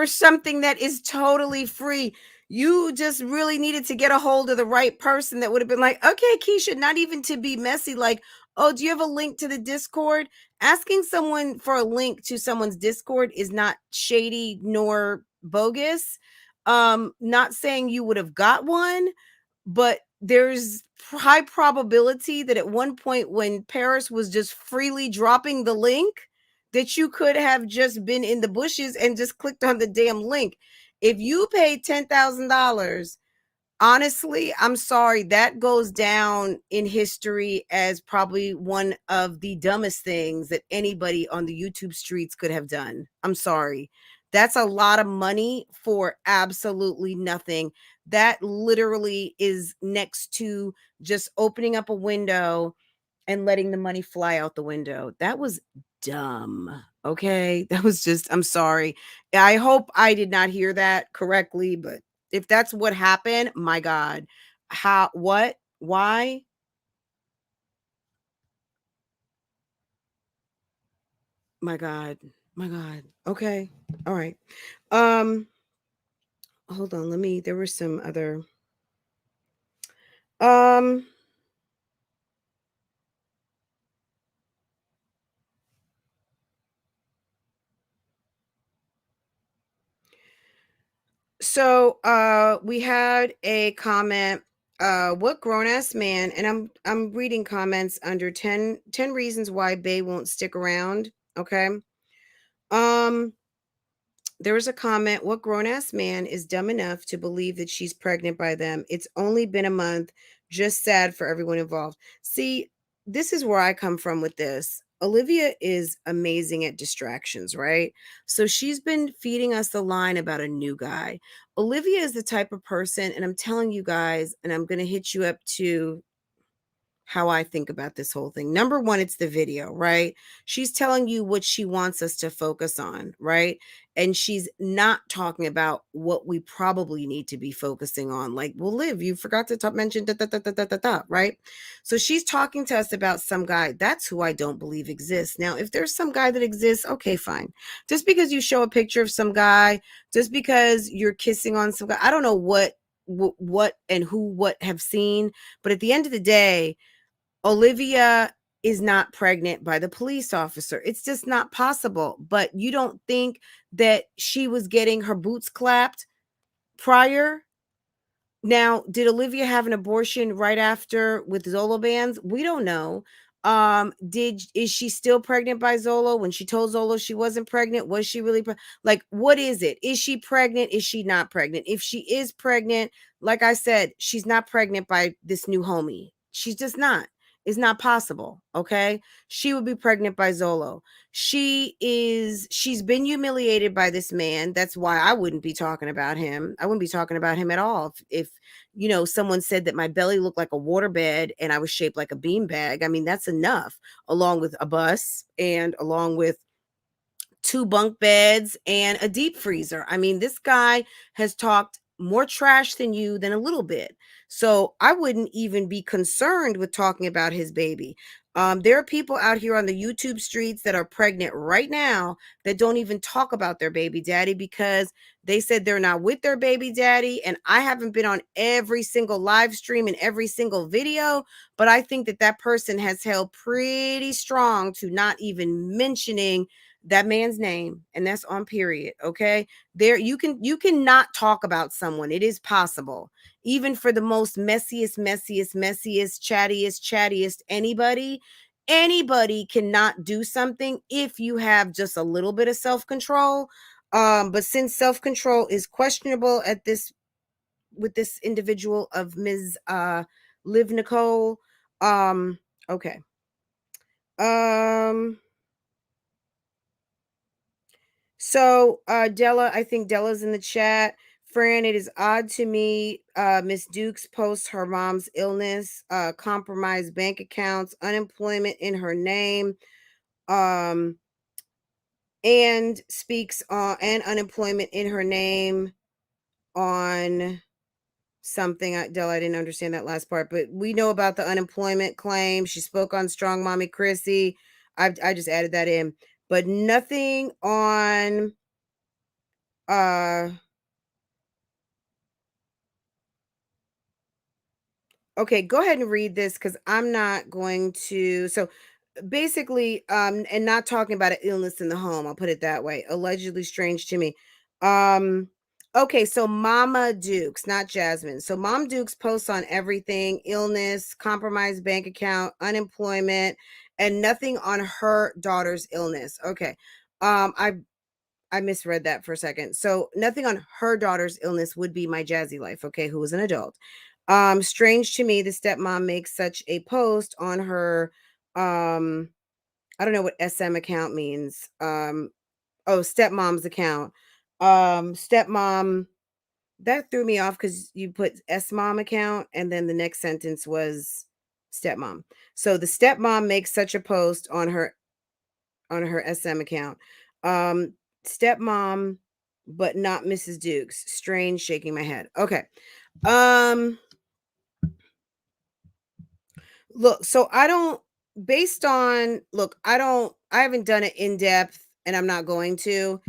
something that is totally free. You just really needed to get a hold of the right person that would have been like, okay, Keisha, not even to be messy, like, oh, do you have a link to the Discord? Asking someone for a link to someone's Discord is not shady nor bogus. Not saying you would have got one, but there's high probability that at one point when Paris was just freely dropping the link, that you could have just been in the bushes and just clicked on the damn link. If you paid $10,000, honestly, I'm sorry, that goes down in history as probably one of the dumbest things that anybody on the YouTube streets could have done. I'm sorry. That's a lot of money for absolutely nothing. That literally is next to just opening up a window and letting the money fly out the window. That was dumb. Okay. That was just, I'm sorry. I hope I did not hear that correctly, but if that's what happened, my God, why? My God. Okay. All right. Hold on. There were some other, so we had a comment, what grown-ass man, and I'm reading comments under 10 reasons why Bae won't stick around. Okay. There was a comment, what grown-ass man is dumb enough to believe that she's pregnant by them? It's only been a month. Just sad for everyone involved. See, this is where I come from with this. Olivia is amazing at distractions, right? So she's been feeding us the line about a new guy. Olivia is the type of person, and I'm telling you guys, and I'm going to hit you up to how I think about this whole thing. Number one, it's the video, right? She's telling you what she wants us to focus on, right? And she's not talking about what we probably need to be focusing on. Like, well, Liv, you forgot to mention right? So she's talking to us about some guy. That's who I don't believe exists. Now, if there's some guy that exists, okay, fine. Just because you show a picture of some guy, just because you're kissing on some guy, I don't know what and who what have seen, but at the end of the day, Olivia is not pregnant by the police officer. It's just not possible. But you don't think that she was getting her boots clapped prior? Now, did Olivia have an abortion right after with Zolo bands? We don't know. Is she still pregnant by Zolo when she told Zolo she wasn't pregnant? Was she really like, what is it? Is she pregnant? Is she not pregnant? If she is pregnant, like I said, she's not pregnant by this new homie. She's just not. It's not possible. Okay. She would be pregnant by Zolo. She's been humiliated by this man. That's why I wouldn't be talking about him. I wouldn't be talking about him at all. If someone said that my belly looked like a waterbed and I was shaped like a beanbag, I mean, that's enough, along with a bus and along with 2 bunk beds and a deep freezer. I mean, this guy has talked more trash than you than a little bit. So I wouldn't even be concerned with talking about his baby. There are people out here on the YouTube streets that are pregnant right now that don't even talk about their baby daddy because they said they're not with their baby daddy. And I haven't been on every single live stream and every single video, but I think that person has held pretty strong to not even mentioning that man's name, and that's on period. Okay, there you cannot talk about someone. It is possible, even for the most messiest, chattiest anybody cannot do something if you have just a little bit of self-control. But since self-control is questionable at this with this individual of Ms. Liv Nicole, okay. So, Della, I think Della's in the chat. Fran, it is odd to me. Miss Dukes posts her mom's illness, compromised bank accounts, unemployment in her name, and speaks on and unemployment in her name on something. Della, I didn't understand that last part, but we know about the unemployment claim. She spoke on Strong Mommy Chrissy. I just added that in, but nothing on okay, go ahead and read this because I'm not going to. So basically, and not talking about an illness in the home, I'll put it that way. Allegedly strange to me. Okay, so Mama Dukes, not Jasmine. So Mom Dukes posts on everything: illness, compromised bank account, unemployment, and nothing on her daughter's illness. Okay. I misread that for a second. So nothing on her daughter's illness would be my Jazzy Life, okay, who is an adult. Strange to me the stepmom makes such a post on her I don't know what SM account means. Stepmom's account. Stepmom, that threw me off because you put S-mom account and then the next sentence was stepmom. So the stepmom makes such a post on her SM account. Stepmom, but not Mrs. Dukes. Strange, shaking my head. Okay. Look, so I haven't done it in depth and I'm not going to.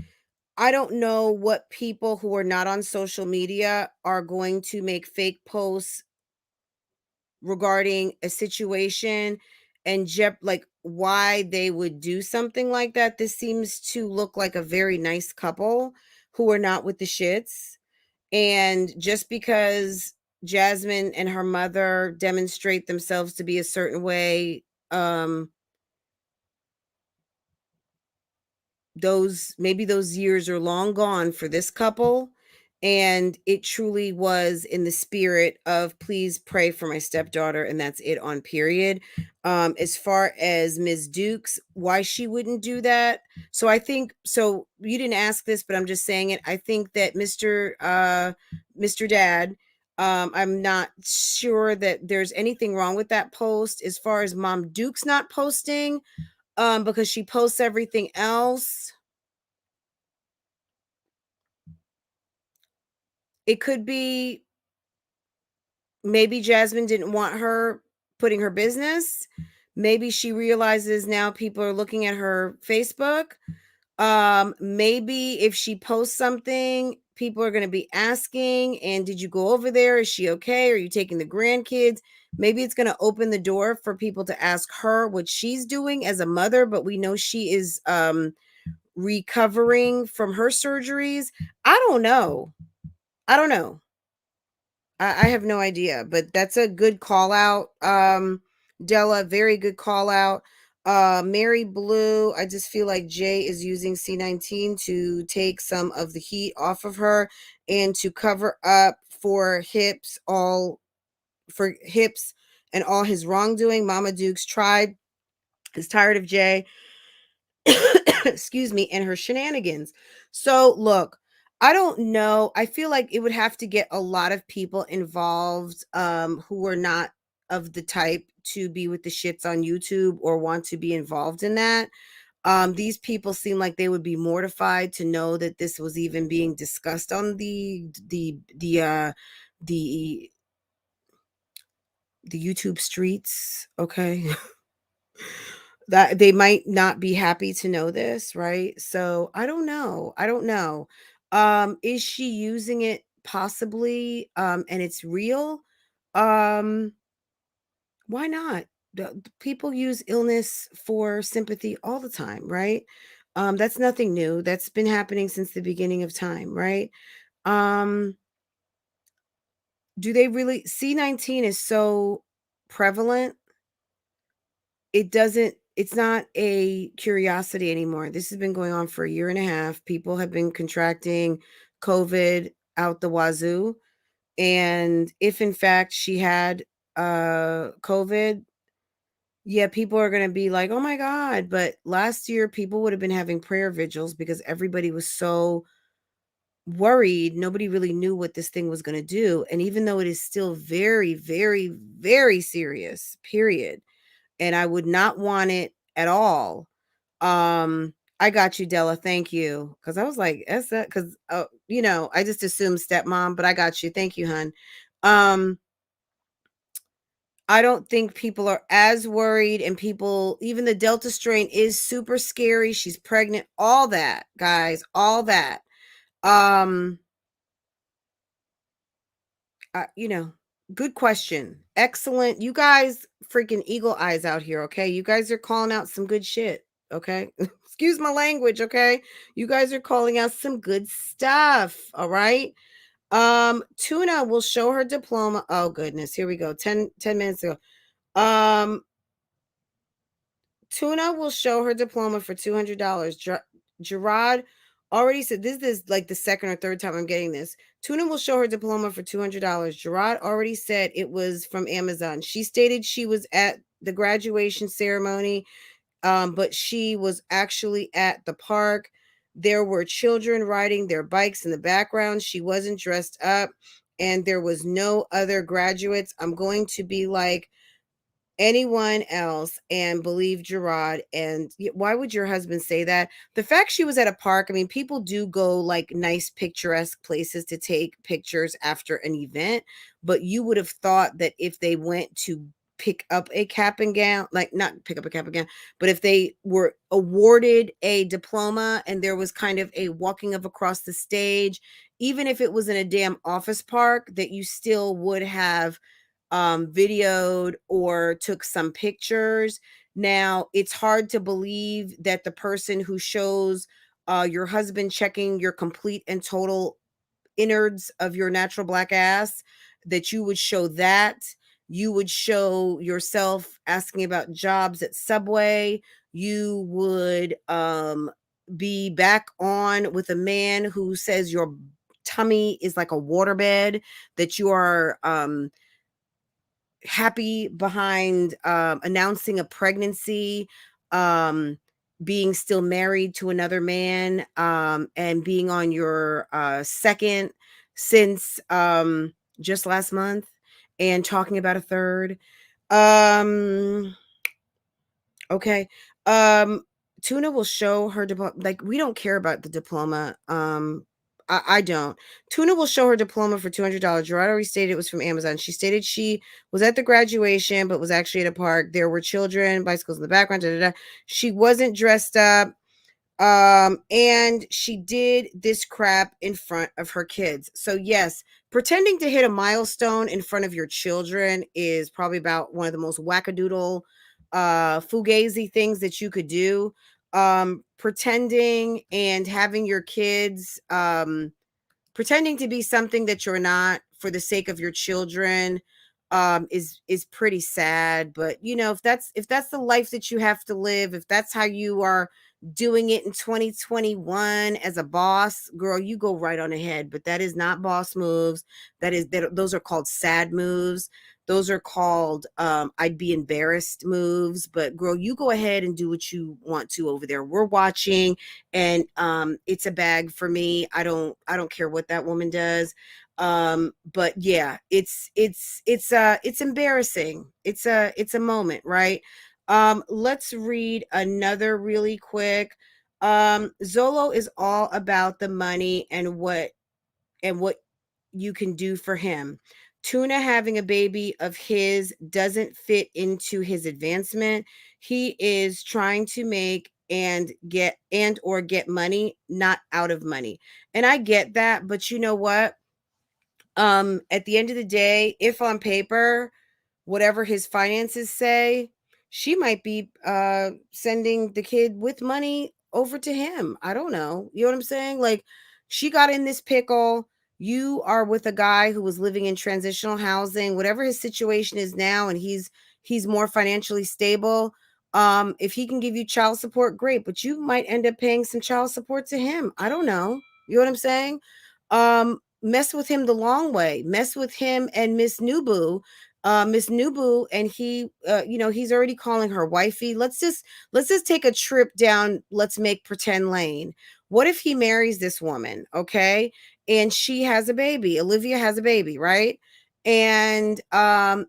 I don't know what people who are not on social media are going to make fake posts regarding a situation and like why they would do something like that. This seems to look like a very nice couple who are not with the shits. And just because Jasmine and her mother demonstrate themselves to be a certain way, those years are long gone for this couple. And it truly was in the spirit of please pray for my stepdaughter, and that's it, on period. As far as Ms. Dukes, why she wouldn't do that. So I think, so you didn't ask this, but I'm just saying it. I think that Mr. Dad, I'm not sure that there's anything wrong with that post as far as Mom Dukes not posting, because she posts everything else. It could be maybe Jasmine didn't want her putting her business. Maybe she realizes now people are looking at her Facebook. Maybe if she posts something, people are going to be asking, and did you go over there? Is she okay? Are you taking the grandkids? Maybe it's going to open the door for people to ask her what she's doing as a mother, but we know she is recovering from her surgeries. I don't know. I have no idea, but that's a good call out. Della, very good call out. Mary Blue, I just feel like Jay is using C19 to take some of the heat off of her and to cover up for hips and all his wrongdoing. Mama Dukes is tired of Jay. Excuse me, and her shenanigans. So look, I don't know. I feel like it would have to get a lot of people involved who are not of the type to be with the shits on YouTube or want to be involved in that. These people seem like they would be mortified to know that this was even being discussed on the YouTube streets. Okay. That they might not be happy to know this, right? So I don't know. Is she using it possibly and it's real? Why not? The people use illness for sympathy all the time, right? That's nothing new. That's been happening since the beginning of time, right? Do they really C19 is so prevalent? It's not a curiosity anymore. This has been going on for a year and a half. People have been contracting COVID out the wazoo. And if in fact she had COVID, yeah, people are going to be like, oh my God. But last year, people would have been having prayer vigils because everybody was so worried. Nobody really knew what this thing was going to do. And even though it is still very, very, very serious, period, and I would not want it at all. I got you, Della. Thank you. Because I was like, that's that. Because I just assumed stepmom, but I got you. Thank you, hun. I don't think people are as worried, and even the Delta strain is super scary. She's pregnant, all that, guys, all that. Good question. Excellent. You guys freaking eagle eyes out here, okay? You guys are calling out some good shit, okay? Excuse my language, okay? You guys are calling out some good stuff, all right? Tuna will show her diploma. Oh goodness, here we go. 10 minutes ago. Tuna will show her diploma for $200. Gerard already said this is like the second or third time I'm getting this. Tuna will show her diploma for $200. Gerard already said it was from Amazon. She stated she was at the graduation ceremony, but she was actually at the park. There were children riding their bikes in the background. She wasn't dressed up, and there was no other graduates. I'm going to be like anyone else and believe Gerard. And why would your husband say that? The fact she was at a park, I mean, people do go like nice picturesque places to take pictures after an event, but you would have thought that if they went to pick up a cap and gown, like not pick up a cap and gown, but if they were awarded a diploma and there was kind of a walking of across the stage, even if it was in a damn office park, that you still would have videoed or took some pictures. Now, it's hard to believe that the person who shows your husband checking your complete and total innards of your natural black ass, that you would show that. You would show yourself asking about jobs at Subway. You would be back on with a man who says your tummy is like a waterbed, that you are happy behind announcing a pregnancy, being still married to another man, and being on your second since just last month, and talking about a third. Okay. Tuna will show her diploma. Like, we don't care about the diploma. I don't. Tuna will show her diploma for $200. Gerard already stated it was from Amazon. She stated she was at the graduation, but was actually at a park. There were children, bicycles in the background. She wasn't dressed up. And she did this crap in front of her kids. So yes, pretending to hit a milestone in front of your children is probably about one of the most wackadoodle, fugazi things that you could do. Pretending and having your kids, pretending to be something that you're not for the sake of your children, is pretty sad. But you know, if that's the life that you have to live, if that's how you are doing it in 2021 as a boss, girl, you go right on ahead. But that is not boss moves. Those are called sad moves. Those are called I'd be embarrassed moves. But girl, you go ahead and do what you want to over there. We're watching, and it's a bag for me. I don't care what that woman does. But yeah, it's embarrassing. It's a moment, right? Let's read another really quick. Zolo is all about the money and what you can do for him. Tuna having a baby of his doesn't fit into his advancement. He is trying to make and get money, not out of money. And I get that, but you know what? At the end of the day, if on paper, whatever his finances say, she might be sending the kid with money over to him. I don't know. You know what I'm saying? Like, she got in this pickle. You are with a guy who was living in transitional housing, whatever his situation is now, and he's more financially stable. If he can give you child support, great, but you might end up paying some child support to him. I don't know. You know what I'm saying? Mess with him the long way. Mess with him and Miss Nubu. Miss Nubu, and he, you know, he's already calling her wifey. Let's just take a trip down let's make pretend lane. What if he marries this woman, okay? And she has a baby. Olivia has a baby, right? And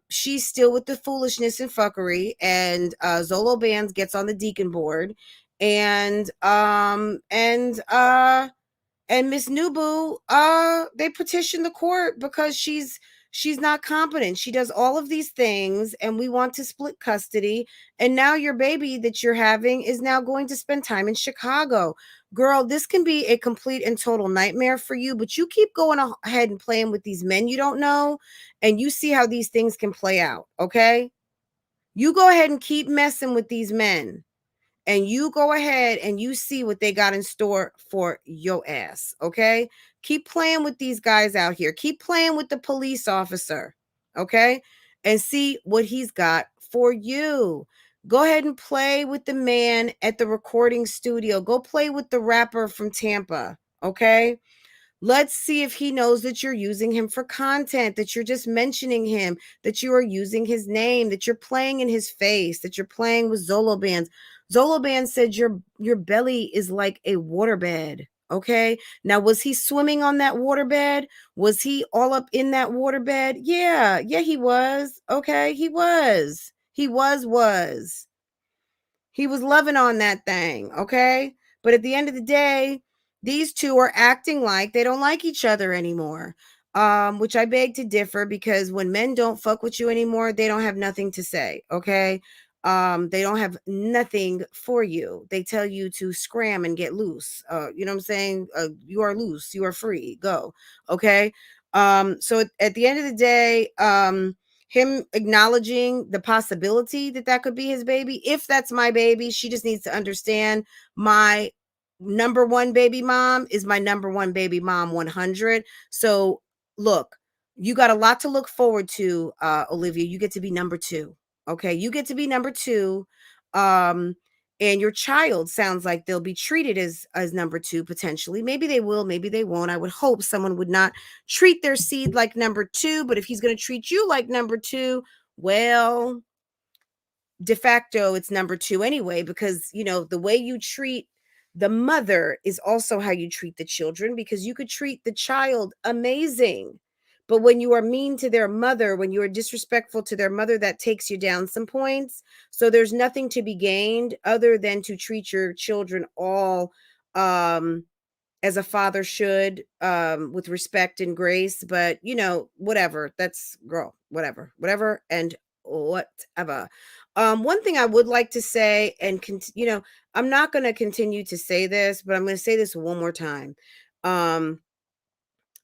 she's still with the foolishness and fuckery, and Zolo Bands gets on the deacon board, and Miss Nubu, they petition the court because she's not competent. She does all of these things, and we want to split custody. And now your baby that you're having is now going to spend time in Chicago. Girl, this can be a complete and total nightmare for you, but you keep going ahead and playing with these men you don't know, and you see how these things can play out, okay? You go ahead and keep messing with these men. And you go ahead and you see what they got in store for your ass, okay? Keep playing with these guys out here. Keep playing with the police officer, okay? And see what he's got for you. Go ahead and play with the man at the recording studio. Go play with the rapper from Tampa, okay? Let's see if he knows that you're using him for content, that you're just mentioning him, that you are using his name, that you're playing in his face, that you're playing with Zolo Bands. Zolo Bands said your belly is like a waterbed. Okay. Now, was he swimming on that waterbed? Was he all up in that waterbed? Yeah, he was. Okay, he was. He was. He was loving on that thing, okay? But at the end of the day, these two are acting like they don't like each other anymore, which I beg to differ, because when men don't fuck with you anymore, they don't have nothing to say, okay? They don't have nothing for you. They tell you to scram and get loose. You know what I'm saying? You are loose. You are free. Go, okay? So at the end of the day, him acknowledging the possibility that could be his baby. If that's my baby, she just needs to understand my number one baby mom is my number one baby mom 100. So look, you got a lot to look forward to, Olivia. You get to be number two. Okay, you get to be number two. And your child sounds like they'll be treated as number two, potentially. Maybe they will, maybe they won't. I would hope someone would not treat their seed like number two, but if he's going to treat you like number two, well, de facto it's number two anyway, because you know the way you treat the mother is also how you treat the children, because you could treat the child amazing, but when you are mean to their mother, when you are disrespectful to their mother, that takes you down some points. So there's nothing to be gained other than to treat your children all as a father should, with respect and grace. But you know, whatever, that's girl, whatever. And whatever. One thing I would like to say, and you know, I'm not going to continue to say this, but I'm going to say this one more time.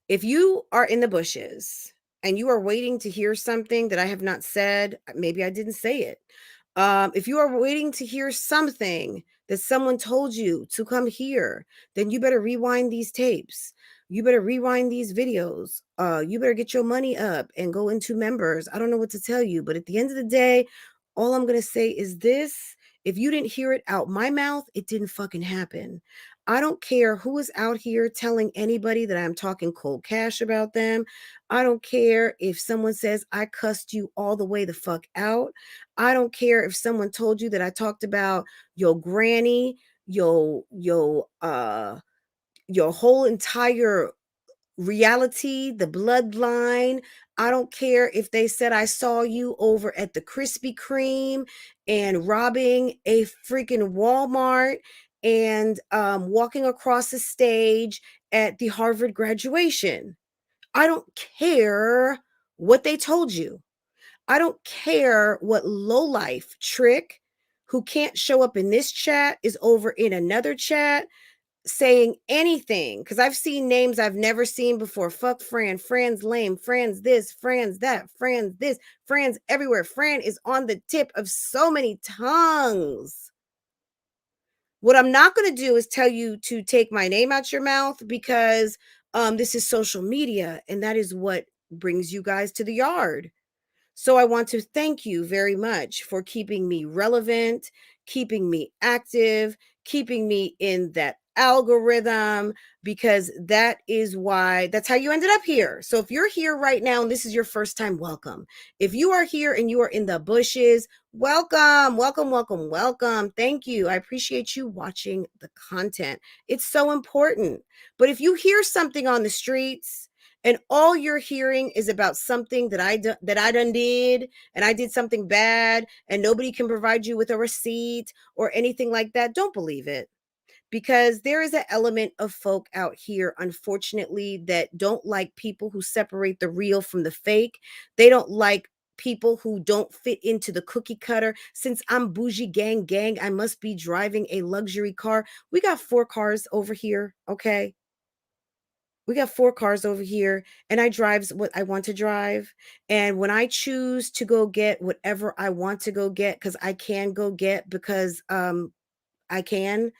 If you are in the bushes and you are waiting to hear something that I have not said, maybe I didn't say it. If you are waiting to hear something that someone told you to come here, then you better rewind these tapes. You better rewind these videos. You better get your money up and go into members. I don't know what to tell you, but at the end of the day, all I'm going to say is this. If you didn't hear it out my mouth, it didn't fucking happen. I don't care who is out here telling anybody that I'm talking cold cash about them. I don't care if someone says I cussed you all the way the fuck out. I don't care if someone told you that I talked about your granny, your whole entire reality, the bloodline. I don't care if they said I saw you over at the Krispy Kreme and robbing a freaking Walmart and walking across the stage at the Harvard graduation. I don't care what they told you. I don't care what lowlife trick who can't show up in this chat is over in another chat saying anything, because I've seen names I've never seen before. Fuck Fran. Fran's lame. Fran's this. Fran's that. Fran's this. Fran's everywhere. Fran is on the tip of so many tongues. What I'm not going to do is tell you to take my name out your mouth, because this is social media, and that is what brings you guys to the yard. So I want to thank you very much for keeping me relevant, keeping me active, keeping me in that algorithm, because that is why, that's how you ended up here. So if you're here right now and this is your first time, welcome. If you are here and you are in the bushes, welcome, welcome, welcome, welcome. Thank you. I appreciate you watching the content. It's so important. But if you hear something on the streets, and all you're hearing is about something that I done did, and I did something bad, and nobody can provide you with a receipt or anything like that, don't believe it. Because there is an element of folk out here, unfortunately, that don't like people who separate the real from the fake. They don't like people who don't fit into the cookie cutter. Since I'm bougie gang gang, I must be driving a luxury car. We got 4 cars over here, okay? We got 4 cars over here, and I drives what I want to drive. And when I choose to go get whatever I want to go get, because I can go get, because I can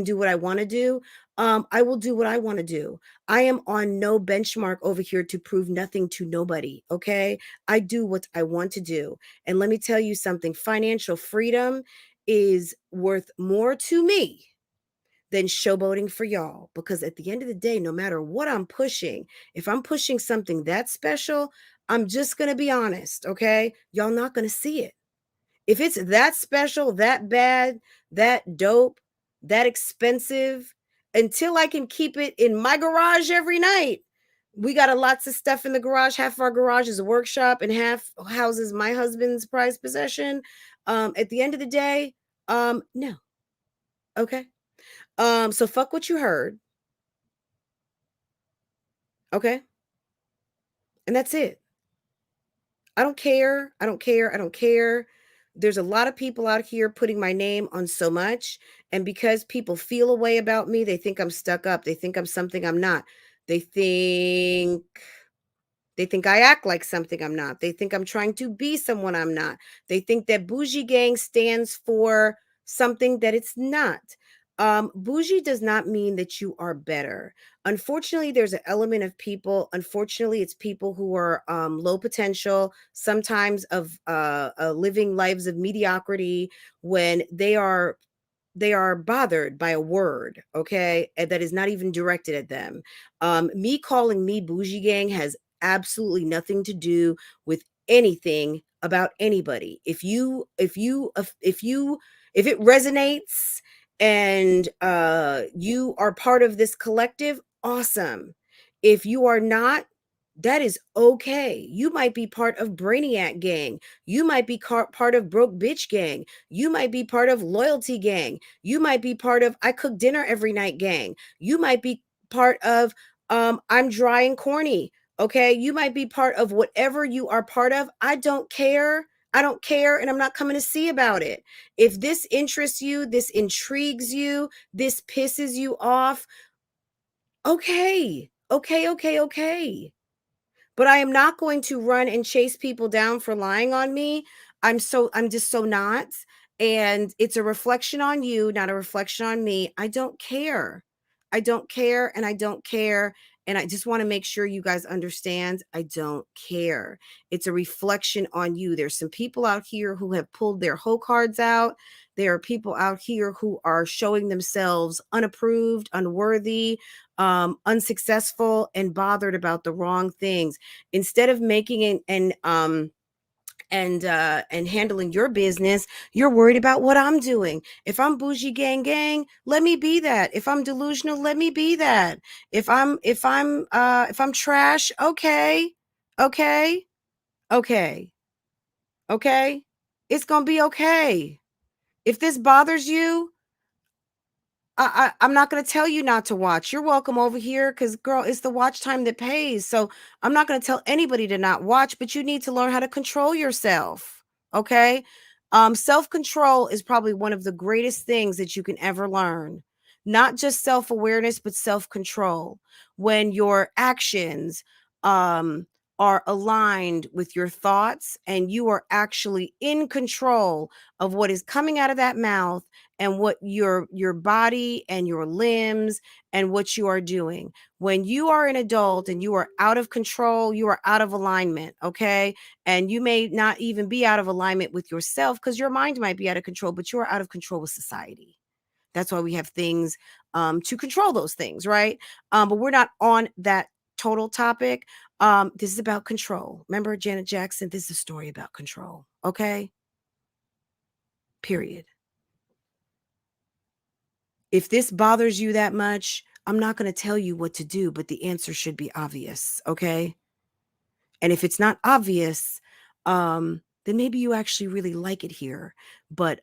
do what I want to do. I will do what I want to do. I am on no benchmark over here to prove nothing to nobody. Okay. I do what I want to do. And let me tell you something, financial freedom is worth more to me than showboating for y'all. Because at the end of the day, no matter what I'm pushing, if I'm pushing something that special, I'm just going to be honest. Okay. Y'all not going to see it. If it's that special, that bad, that dope, that expensive, until I can keep it in my garage every night. We got lots of stuff in the garage. Half of our garage is a workshop and half houses my husband's prized possession. At the end of the day, no. Okay. So fuck what you heard. Okay. And that's it. I don't care. I don't care. I don't care. There's a lot of people out here putting my name on so much. And because people feel a way about me, they think I'm stuck up. They think I'm something I'm not. They think I act like something I'm not. They think I'm trying to be someone I'm not. They think that bougie gang stands for something that it's not. Bougie does not mean that you are better. Unfortunately, there's an element of people. Unfortunately, it's people who are low potential, sometimes of living lives of mediocrity, when they are bothered by a word, okay, and that is not even directed at them. Me calling me bougie gang has absolutely nothing to do with anything about anybody. If it resonates and you are part of this collective, awesome. If you are not, that is okay. You might be part of Brainiac Gang. You might be part of Broke Bitch Gang. You might be part of Loyalty Gang. You might be part of I Cook Dinner Every Night Gang. You might be part of I'm Dry and Corny. Okay. You might be part of whatever you are part of. I don't care. I don't care, and I'm not coming to see about it. If this interests you, this intrigues you, this pisses you off, okay. But I am not going to run and chase people down for lying on me. I'm just so not. And it's a reflection on you, not a reflection on me. I don't care. I don't care, and I don't care. And I just want to make sure you guys understand, I don't care. It's a reflection on you. There's some people out here who have pulled their hoe cards out. There are people out here who are showing themselves unapproved, unworthy, unsuccessful, and bothered about the wrong things. Instead of making it and handling your business, you're worried about what I'm doing. If I'm bougie gang gang, let me be that. If I'm delusional, let me be that. If I'm trash, okay. It's gonna be okay. If this bothers you, I'm not going to tell you not to watch. You're welcome over here because, girl, it's the watch time that pays. So I'm not going to tell anybody to not watch, but you need to learn how to control yourself. Okay? Self-control is probably one of the greatest things that you can ever learn. Not just self-awareness, but self-control. When your actions are aligned with your thoughts and you are actually in control of what is coming out of that mouth and what your body and your limbs and what you are doing. When you are an adult and you are out of control, you are out of alignment, okay? And you may not even be out of alignment with yourself because your mind might be out of control, but you are out of control with society. That's why we have things to control those things, right? But we're not on that total topic. This is about control. Remember Janet Jackson? This is a story about control, okay? Period. If this bothers you that much, I'm not going to tell you what to do, but the answer should be obvious, okay? And if it's not obvious, then maybe you actually really like it here. But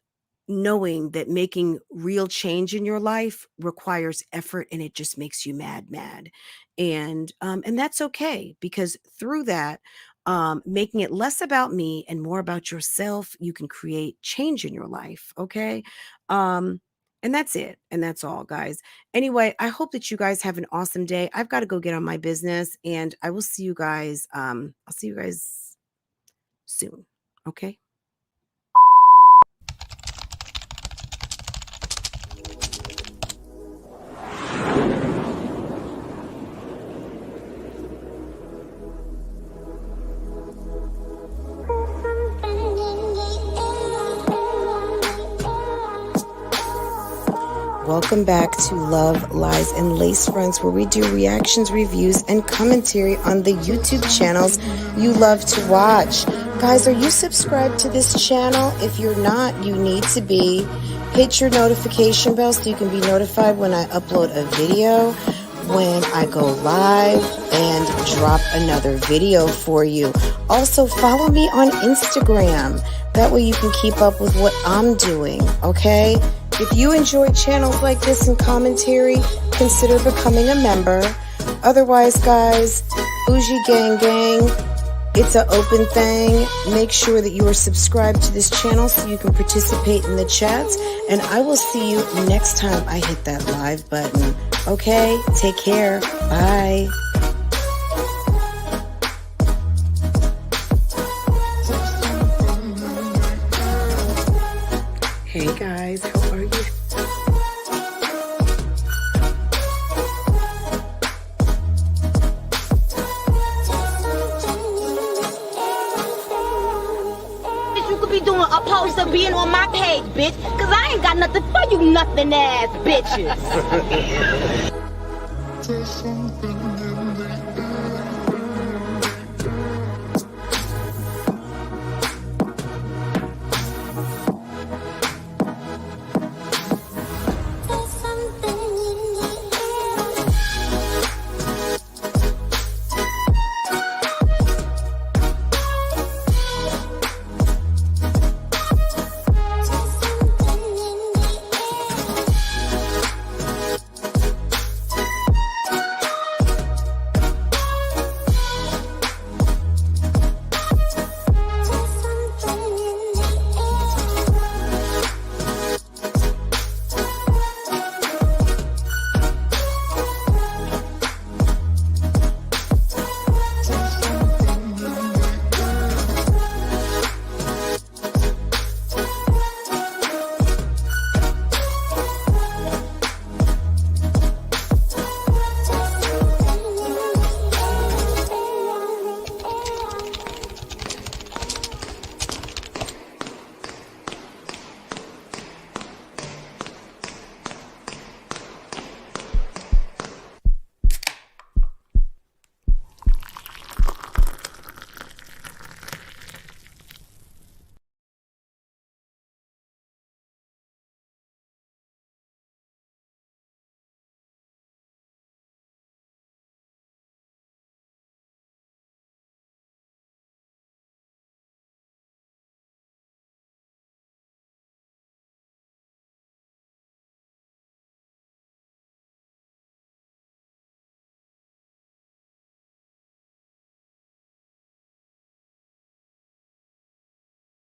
knowing that making real change in your life requires effort and it just makes you mad. And that's okay, because through that, making it less about me and more about yourself, you can create change in your life, okay? And that's it. And that's all, guys. Anyway, I hope that you guys have an awesome day. I've got to go get on my business, and I will see you guys. I'll see you guys soon. Okay. Welcome back to Love, Lies, and Lace Fronts, where we do reactions, reviews, and commentary on the YouTube channels you love to watch. Guys, are you subscribed to this channel? If you're not, you need to be. Hit your notification bell so you can be notified when I upload a video, when I go live, and drop another video for you. Also, follow me on Instagram. That way you can keep up with what I'm doing, okay? If you enjoy channels like this and commentary, consider becoming a member. Otherwise, guys, BougieGang Gang, it's an open thing. Make sure that you are subscribed to this channel so you can participate in the chats. And I will see you next time I hit that live button. Okay, take care. Bye. Hey guys, how are you? You could be doing opposed to being on my page, bitch. Cause I ain't got nothing for you nothing ass bitches. There's something in the air.